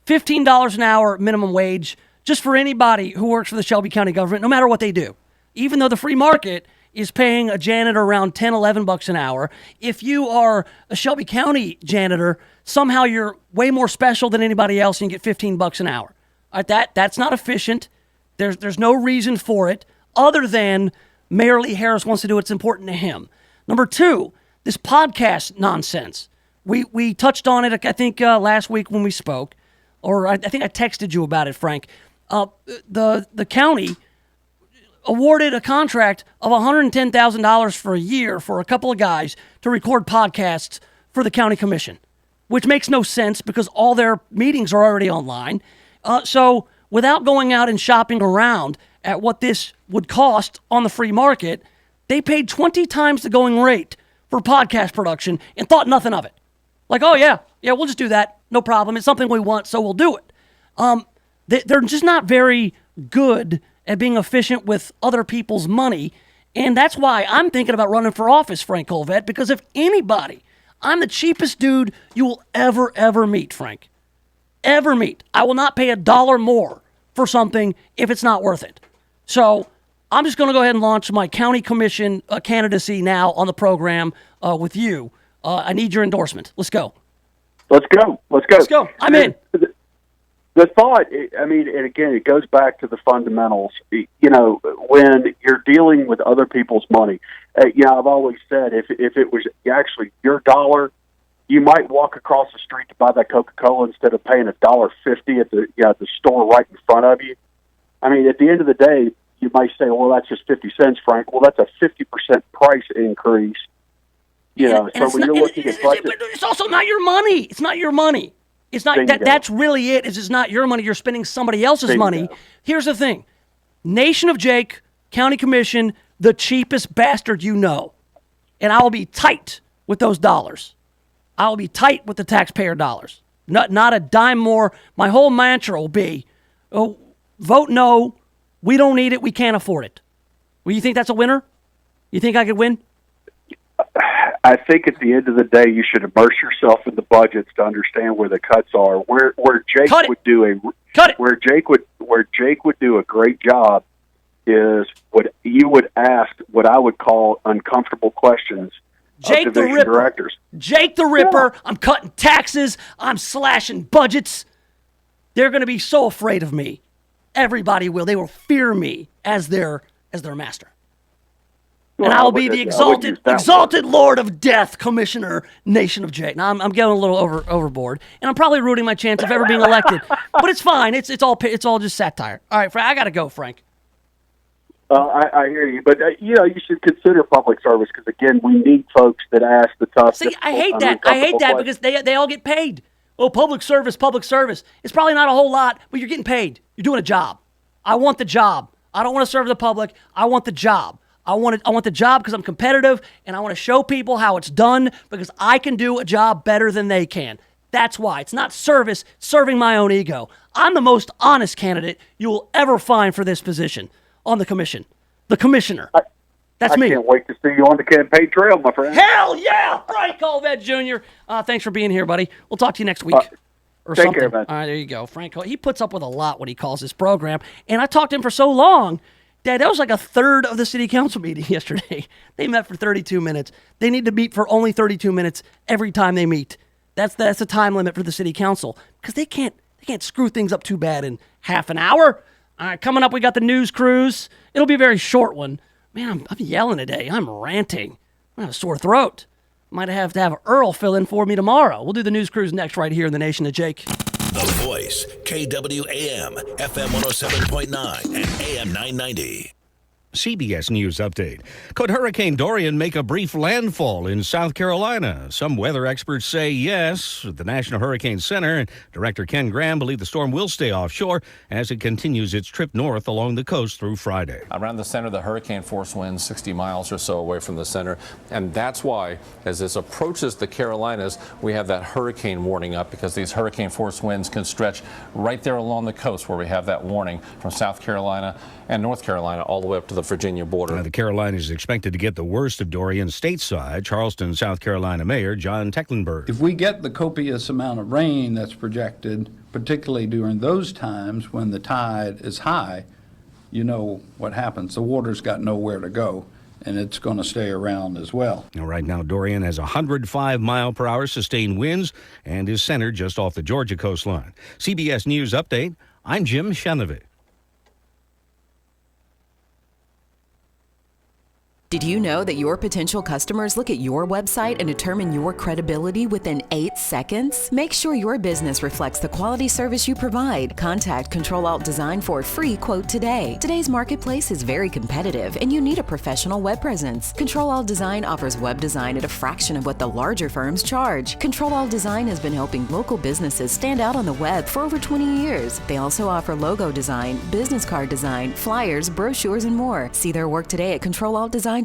$15 an hour minimum wage just for anybody who works for the Shelby County government, no matter what they do. Even though the free market is paying a janitor around $10, $11 an hour, if you are a Shelby County janitor, somehow you're way more special than anybody else and you get $15 an hour. All right, that's not efficient. There's no reason for it other than Mayor Lee Harris wants to do what's important to him. Number 2, this podcast nonsense. We touched on it, I think, last week when we spoke, or I think I texted you about it, Frank. The county awarded a contract of $110,000 for a year for a couple of guys to record podcasts for the county commission, which makes no sense because all their meetings are already online. So without going out and shopping around at what this would cost on the free market, they paid 20 times the going rate for podcast production and thought nothing of it. Like, oh, yeah, we'll just do that. No problem. It's something we want, so we'll do it. They're just not very good at being efficient with other people's money. And that's why I'm thinking about running for office, Frank Olvet, because if anybody, I'm the cheapest dude you will ever meet, Frank. Ever meet. I will not pay $1 more for something if it's not worth it. So I'm just going to go ahead and launch my county commission candidacy now on the program with you. I need your endorsement. Let's go. Let's go. I'm in. The thought, I mean, and again, it goes back to the fundamentals. When you're dealing with other people's money, I've always said if it was actually your dollar, you might walk across the street to buy that Coca-Cola instead of paying $1.50 at the store right in front of you. I mean, at the end of the day, you might say, well, that's just 50 cents, Frank. Well, that's a 50% price increase. So when you're looking at budget, but it's also not your money. It's not your money. It's not that. That's really it. Is it's not your money. You're spending somebody else's money. Here's the thing: Nation of Jake, County Commission, the cheapest bastard you know, and I will be tight with those dollars. I will be tight with the taxpayer dollars. Not a dime more. My whole mantra will be, vote no. We don't need it. We can't afford it. Well, you think that's a winner? You think I could win? I think at the end of the day, you should immerse yourself in the budgets to understand where the cuts are. Where Jake would do where Jake would do a great job is what you would ask what I would call uncomfortable questions. Jake the Ripper. Directors. Jake the Ripper. Yeah. I'm cutting taxes. I'm slashing budgets. They're going to be so afraid of me. Everybody will. They will fear me as their master. Well, and I will be the exalted Lord of Death, Commissioner, Nation of Jake. Now I'm getting a little overboard, and I'm probably ruining my chance of ever being elected. But it's fine. It's all just satire. All right, I got to go, Frank. I hear you, but you should consider public service because again, we need folks that ask the tough. See, I hate that because they all get paid. Oh, public service. It's probably not a whole lot, but you're getting paid. You're doing a job. I want the job. I don't want to serve the public. I want the job. I want the job because I'm competitive, and I want to show people how it's done because I can do a job better than they can. That's why. It's not service, serving my own ego. I'm the most honest candidate you will ever find for this position on the commission. The commissioner. That's me. I can't wait to see you on the campaign trail, my friend. Hell yeah! Frank Colvett Jr. Thanks for being here, buddy. We'll talk to you next week. Or take something. Care, man. All right, there you go. Frank, he puts up with a lot when he calls this program. And I talked to him for so long that was like a third of the city council meeting yesterday. They met for 32 minutes. They need to meet for only 32 minutes every time they meet. That's the time limit for the city council because they can't screw things up too bad in half an hour. All right, coming up, we got the news cruise. It'll be a very short one. Man, I'm yelling today. I'm ranting. I have a sore throat. Might have to have Earl fill in for me tomorrow. We'll do the news cruise next right here in the Nation of Jake. The Voice, KWAM, FM 107.9 and AM 990. CBS News Update. Could Hurricane Dorian make a brief landfall in South Carolina? Some weather experts say yes. The National Hurricane Center and Director Ken Graham believe the storm will stay offshore as it continues its trip north along the coast through Friday. Around the center, the hurricane force winds 60 miles or so away from the center. And that's why, as this approaches the Carolinas, we have that hurricane warning up because these hurricane force winds can stretch right there along the coast where we have that warning from South Carolina and North Carolina all the way up to the Virginia border. Now, the Carolinas is expected to get the worst of Dorian stateside. Charleston, South Carolina Mayor John Tecklenburg. If we get the copious amount of rain that's projected, particularly during those times when the tide is high, you know what happens. The water's got nowhere to go, and it's going to stay around as well. Now, right now, Dorian has 105 mile per hour sustained winds and is centered just off the Georgia coastline. CBS News Update. I'm Jim Shenovich. Did you know that your potential customers look at your website and determine your credibility within 8 seconds? Make sure your business reflects the quality service you provide. Contact Control Alt Design for a free quote today. Today's marketplace is very competitive and you need a professional web presence. Control Alt Design offers web design at a fraction of what the larger firms charge. Control Alt Design has been helping local businesses stand out on the web for over 20 years. They also offer logo design, business card design, flyers, brochures, and more. See their work today at ControlAltDesign.com.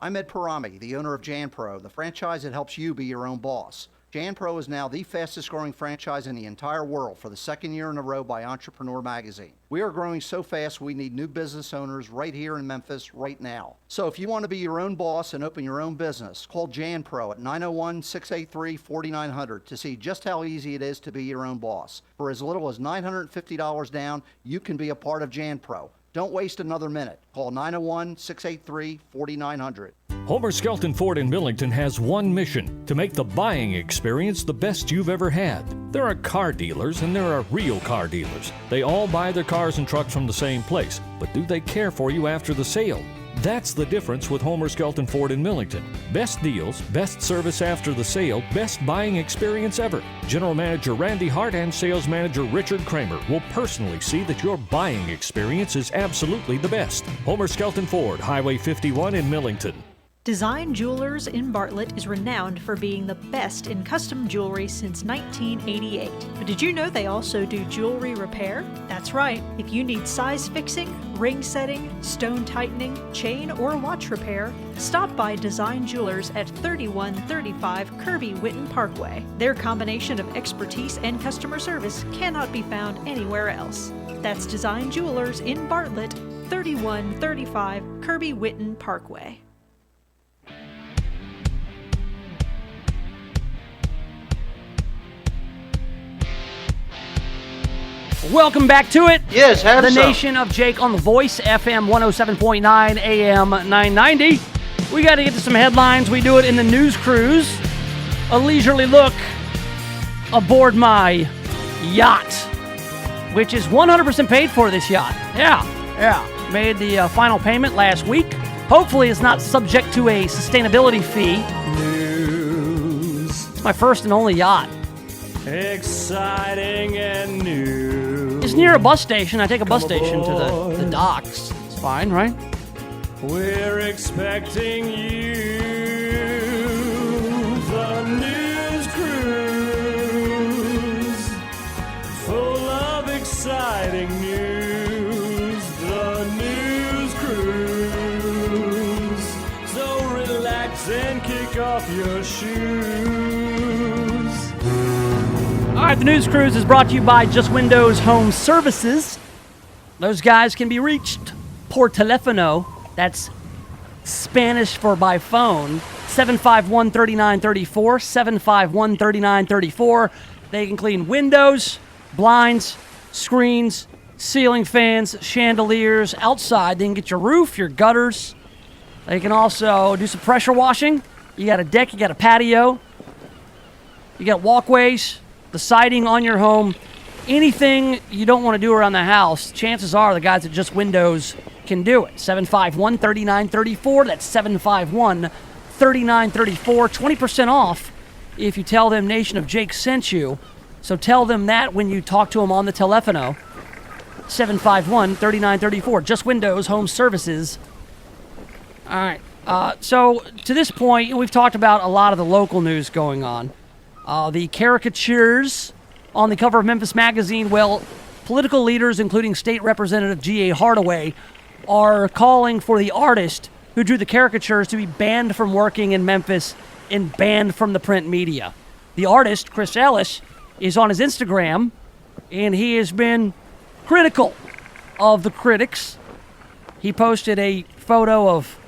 I'm Ed Parami, the owner of JanPro, the franchise that helps you be your own boss. JanPro is now the fastest growing franchise in the entire world for the second year in a row by Entrepreneur Magazine. We are growing so fast we need new business owners right here in Memphis right now. So if you want to be your own boss and open your own business, call JanPro at 901-683-4900 to see just how easy it is to be your own boss. For as little as $950 down, you can be a part of JanPro. Don't waste another minute. Call 901-683-4900. Homer Skelton Ford in Millington has one mission: to make the buying experience the best you've ever had. There are car dealers and there are real car dealers. They all buy their cars and trucks from the same place, but do they care for you after the sale? That's the difference with Homer Skelton Ford in Millington. Best deals, best service after the sale, best buying experience ever. General Manager Randy Hart and Sales Manager Richard Kramer will personally see that your buying experience is absolutely the best. Homer Skelton Ford, Highway 51 in Millington. Design Jewelers in Bartlett is renowned for being the best in custom jewelry since 1988. But did you know they also do jewelry repair? That's right. If you need size fixing, ring setting, stone tightening, chain or watch repair, stop by Design Jewelers at 3135 Kirby Whitten Parkway. Their combination of expertise and customer service cannot be found anywhere else. That's Design Jewelers in Bartlett, 3135 Kirby Whitten Parkway. Welcome back to it. Yes, have The some. Nation of Jake on The Voice, FM 107.9, AM 990. We got to get to some headlines. We do it in the news cruise. A leisurely look aboard my yacht, which is 100% paid for, this yacht. Yeah. Made the final payment last week. Hopefully it's not subject to a sustainability fee. News. It's my first and only yacht. Exciting and new. It's near a bus station. I take a bus station to the docks. It's fine, right? We're expecting you. The news cruise. Full of exciting news. The news cruise. So relax and kick off your shoes. All right, the News Cruise is brought to you by Just Windows Home Services. Those guys can be reached por teléfono. That's Spanish for by phone. 751-3934, 751-3934. They can clean windows, blinds, screens, ceiling fans, chandeliers, outside. They can get your roof, your gutters. They can also do some pressure washing. You got a deck, you got a patio, you got walkways, the siding on your home, anything you don't want to do around the house, chances are the guys at Just Windows can do it. 751-3934. That's 751-3934. 20% off if you tell them Nation of Jake sent you. So tell them that when you talk to them on the telefono. 751-3934. Just Windows Home Services. All right. So to this point, we've talked about a lot of the local news going on. The caricatures on the cover of Memphis magazine, well, political leaders, including State Representative G.A. Hardaway, are calling for the artist who drew the caricatures to be banned from working in Memphis and banned from the print media. The artist, Chris Ellis, is on his Instagram, and he has been critical of the critics. He posted a photo of,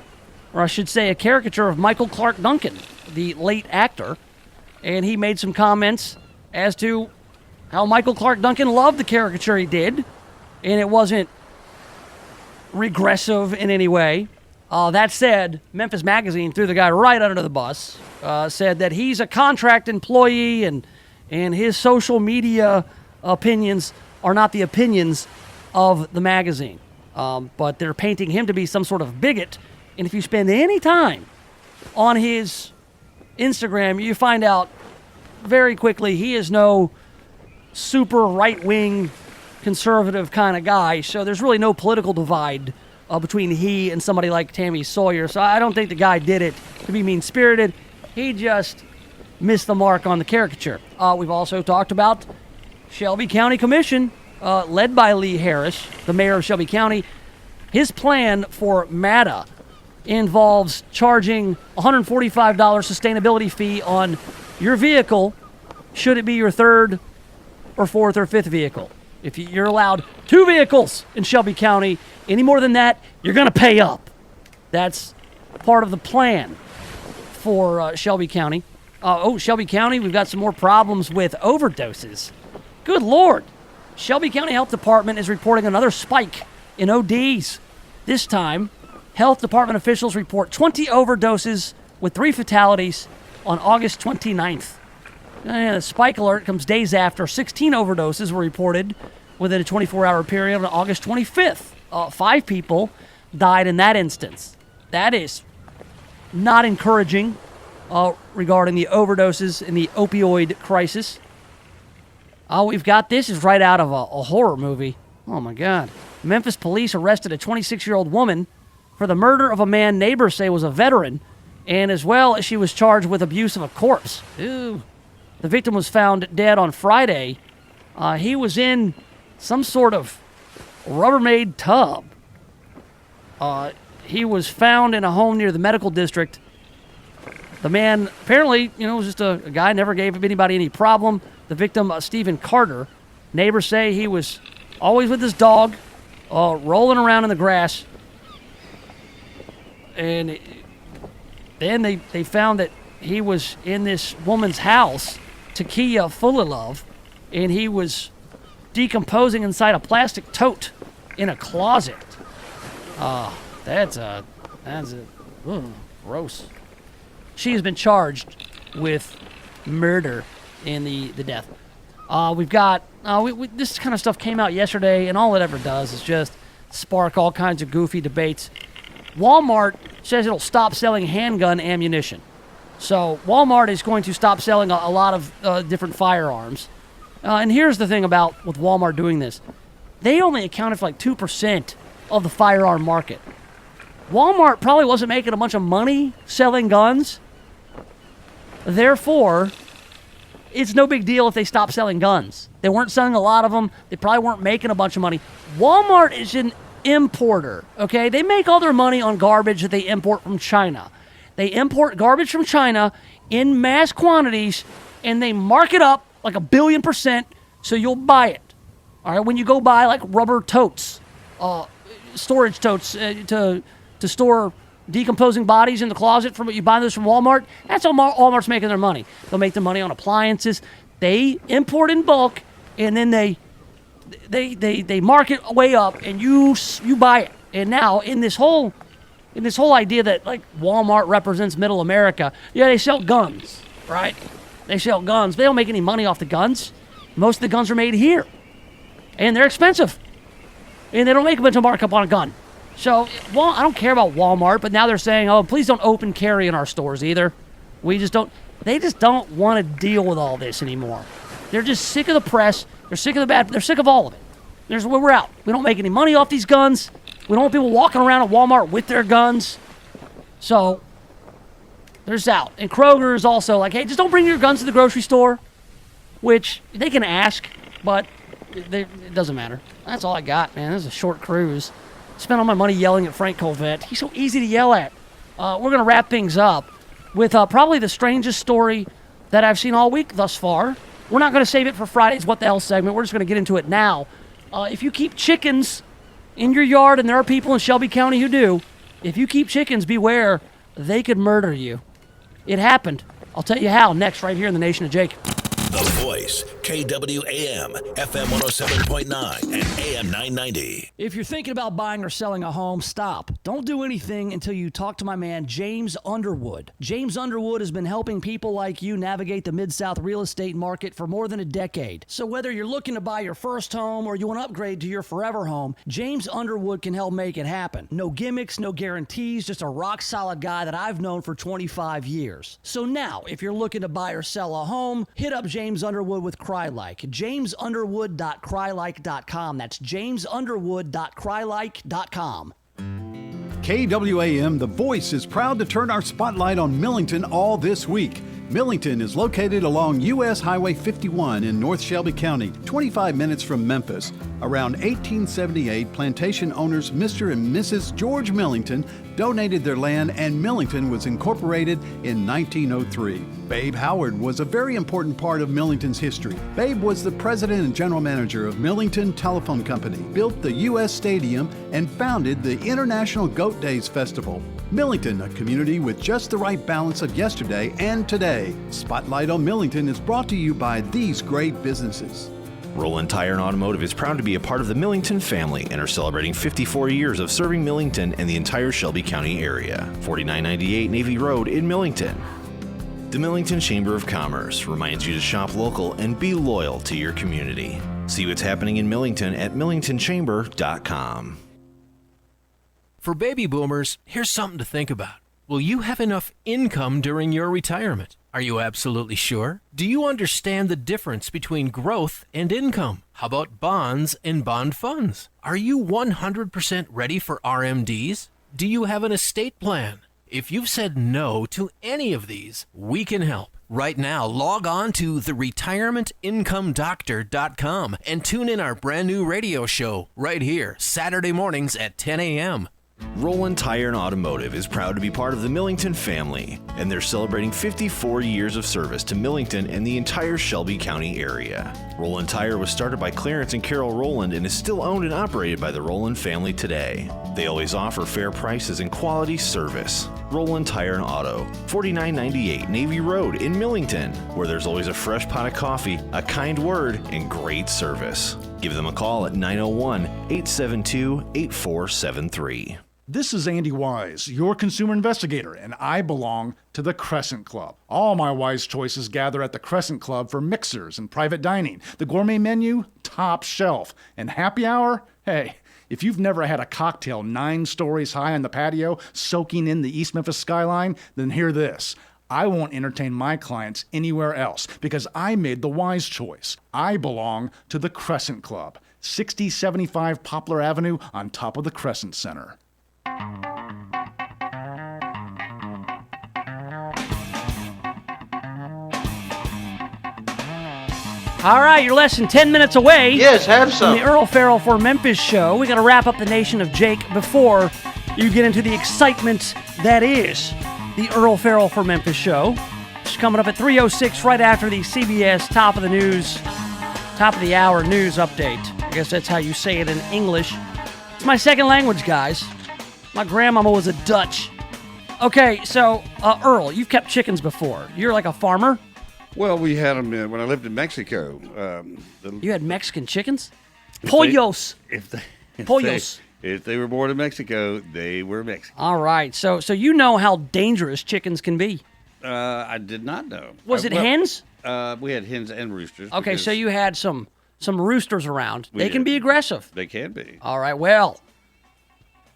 or I should say a caricature of Michael Clark Duncan, the late actor, and he made some comments as to how Michael Clark Duncan loved the caricature he did, and it wasn't regressive in any way. That said, Memphis Magazine threw the guy right under the bus, said that he's a contract employee and his social media opinions are not the opinions of the magazine. But they're painting him to be some sort of bigot, and if you spend any time on his Instagram, you find out very quickly he is no super right-wing conservative kind of guy, so there's really no political divide between he and somebody like Tammy Sawyer. So I don't think the guy did it to be mean-spirited. He just missed the mark on the caricature. We've also talked about Shelby County Commission, led by Lee Harris, the mayor of Shelby County. His plan for MATA involves charging $145 sustainability fee on your vehicle, should it be your third or fourth or fifth vehicle. If you're allowed 2 vehicles in Shelby County, any more than that, you're going to pay up. That's part of the plan for Shelby County. Shelby County, we've got some more problems with overdoses. Good Lord. Shelby County Health Department is reporting another spike in ODs. This time, Health Department officials report 20 overdoses with 3 fatalities on August 29th. The spike alert comes days after 16 overdoses were reported within a 24-hour period on August 25th. 5 people died in that instance. That is not encouraging regarding the overdoses in the opioid crisis. We've got this is right out of a horror movie. Oh, my God. Memphis police arrested a 26-year-old woman for the murder of a man neighbors say was a veteran and as well, she was charged with abuse of a corpse. Ew. The victim was found dead on Friday. He was in some sort of Rubbermaid tub. He was found in a home near the medical district. The man apparently, was just a guy, never gave anybody any problem. The victim, Stephen Carter, neighbors say he was always with his dog, rolling around in the grass. And then they found that he was in this woman's house, Takia Fullilove, and he was decomposing inside a plastic tote in a closet. That's gross. She has been charged with murder in the death. We've got this kind of stuff came out yesterday, and all it ever does is just spark all kinds of goofy debates. Walmart says it'll stop selling handgun ammunition. So Walmart is going to stop selling a lot of different firearms. And here's the thing with Walmart doing this. They only accounted for like 2% of the firearm market. Walmart probably wasn't making a bunch of money selling guns. Therefore, it's no big deal if they stop selling guns. They weren't selling a lot of them. They probably weren't making a bunch of money. Walmart is an importer, okay? They make all their money on garbage that they import from China. They import garbage from China in mass quantities, and they mark it up like 1,000,000,000% so you'll buy it. All right, when you go buy like rubber totes, storage totes to store decomposing bodies in the closet from what you buy those from Walmart, that's how Walmart's making their money. They'll make their money on appliances. They import in bulk, and then they mark it way up, and you buy it. And now in this whole idea that like Walmart represents middle America, yeah, they sell guns, right? They sell guns. They don't make any money off the guns. Most of the guns are made here, and they're expensive, and they don't make a bunch of markup on a gun. So, I don't care about Walmart, but now they're saying, oh, please don't open carry in our stores either. They just don't want to deal with all this anymore. They're just sick of the press. They're sick of the bad. They're sick of all of it. We're out. We don't make any money off these guns. We don't want people walking around at Walmart with their guns. So, there's out. And Kroger is also like, hey, just don't bring your guns to the grocery store, which they can ask, but it doesn't matter. That's all I got, man. This is a short cruise. Spent all my money yelling at Frank Colvette. He's so easy to yell at. We're going to wrap things up with probably the strangest story that I've seen all week thus far. We're not going to save it for Friday's What the Hell segment. We're just going to get into it now. If you keep chickens in your yard, and there are people in Shelby County who do, if you keep chickens, beware. They could murder you. It happened. I'll tell you how next right here in the Nation of Jake. The Voice, KWAM, FM 107.9 and AM 990. If you're thinking about buying or selling a home, stop. Don't do anything until you talk to my man, James Underwood. James Underwood has been helping people like you navigate the Mid-South real estate market for more than a decade. So whether you're looking to buy your first home or you want to upgrade to your forever home, James Underwood can help make it happen. No gimmicks, no guarantees, just a rock-solid guy that I've known for 25 years. So now, if you're looking to buy or sell a home, hit up James Underwood with CryLike. JamesUnderwood.CryLike.com. That's JamesUnderwood.CryLike.com. KWAM The Voice is proud to turn our spotlight on Millington all this week. Millington is located along U.S. Highway 51 in North Shelby County, 25 minutes from Memphis. Around 1878, plantation owners Mr. and Mrs. George Millington donated their land, and Millington was incorporated in 1903. Babe Howard was a very important part of Millington's history. Babe was the president and general manager of Millington Telephone Company, built the U.S. Stadium, and founded the International Goat Days Festival. Millington, a community with just the right balance of yesterday and today. Spotlight on Millington is brought to you by these great businesses. Roland Tire and Automotive is proud to be a part of the Millington family and are celebrating 54 years of serving Millington and the entire Shelby County area. 4998 Navy Road in Millington. The Millington Chamber of Commerce reminds you to shop local and be loyal to your community. See what's happening in Millington at millingtonchamber.com. For baby boomers, here's something to think about. Will you have enough income during your retirement? Are you absolutely sure? Do you understand the difference between growth and income? How about bonds and bond funds? Are you 100% ready for RMDs? Do you have an estate plan? If you've said no to any of these, we can help. Right now, log on to theretirementincomeDoctor.com and tune in our brand new radio show right here, Saturday mornings at 10 a.m. Roland Tire and Automotive is proud to be part of the Millington family, and they're celebrating 54 years of service to Millington and the entire Shelby County area. Roland Tire was started by Clarence and Carol Roland and is still owned and operated by the Roland family today. They always offer fair prices and quality service. Roland Tire and Auto, 4998 Navy Road in Millington, where there's always a fresh pot of coffee, a kind word, and great service. Give them a call at 901-872-8473. This is Andy Wise, your consumer investigator, and I belong to the Crescent Club. All my Wise choices gather at the Crescent Club for mixers and private dining. The gourmet menu, top shelf. And happy hour? Hey, if you've never had a cocktail 9 stories high on the patio soaking in the East Memphis skyline, then hear this. I won't entertain my clients anywhere else because I made the wise choice. I belong to the Crescent Club, 6075 Poplar Avenue on top of the Crescent Center. All right, you're less than 10 minutes away. Yes, have some. From the Earl Farrell for Memphis show. We got to wrap up the Nation of Jake before you get into the excitement that is the Earl Farrell for Memphis show. It's coming up at 3:06 right after the CBS top of the hour news update. I guess that's how you say it in English. It's my second language, guys. My grandmama was a Dutch. Okay, so Earl, you've kept chickens before. You're like a farmer? Well, we had them when I lived in Mexico. You had Mexican chickens? Pollos. If they were born in Mexico, they were Mexican. All right, so you know how dangerous chickens can be. I did not know. Was it hens? We had hens and roosters. Okay, so you had some roosters around. They can be aggressive. They can be. All right, well,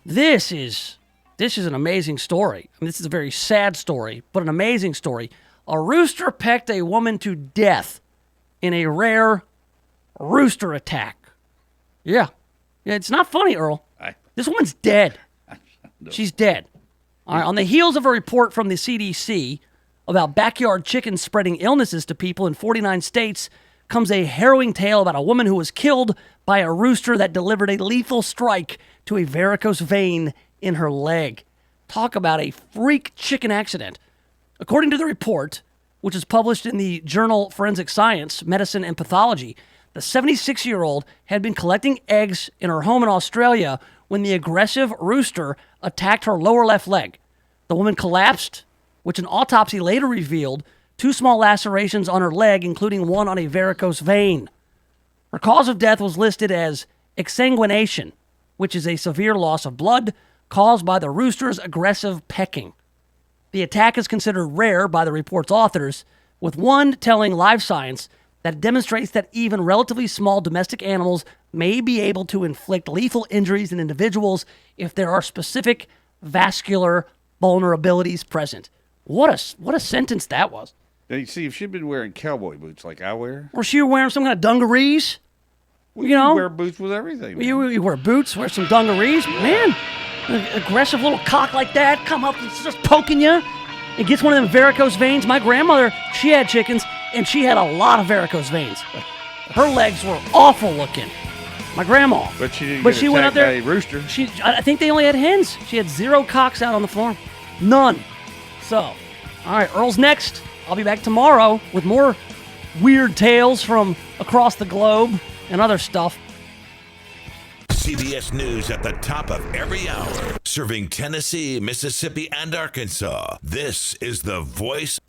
this is an amazing story. I mean, this is a very sad story, but an amazing story. A rooster pecked a woman to death in a rare rooster attack. Yeah, it's not funny, Earl. This woman's dead. She's dead. All right, on the heels of a report from the CDC about backyard chickens spreading illnesses to people in 49 states comes a harrowing tale about a woman who was killed by a rooster that delivered a lethal strike to a varicose vein in her leg. Talk about a freak chicken accident. According to the report, which is published in the journal Forensic Science, Medicine and Pathology, the 76-year-old had been collecting eggs in her home in Australia when the aggressive rooster attacked her lower left leg. The woman collapsed, which an autopsy later revealed 2 small lacerations on her leg, including one on a varicose vein. Her cause of death was listed as exsanguination, which is a severe loss of blood caused by the rooster's aggressive pecking. The attack is considered rare by the report's authors, with one telling Live Science that it demonstrates that even relatively small domestic animals may be able to inflict lethal injuries in individuals if there are specific vascular vulnerabilities present. What a sentence that was. Now, you see, if she'd been wearing cowboy boots like I wear. Or she were wearing some kind of dungarees. You wear boots with everything. You wear boots, wear some dungarees. Man, an aggressive little cock like that, come up and starts poking you. It gets one of them varicose veins. My grandmother, she had chickens, and she had a lot of varicose veins. Her legs were awful looking. My grandma. But she didn't get went out there. By a rooster. I think they only had hens. She had 0 cocks out on the farm. None. So, all right, Earl's next. I'll be back tomorrow with more weird tales from across the globe and other stuff. CBS News at the top of every hour, serving Tennessee, Mississippi, and Arkansas. This is The Voice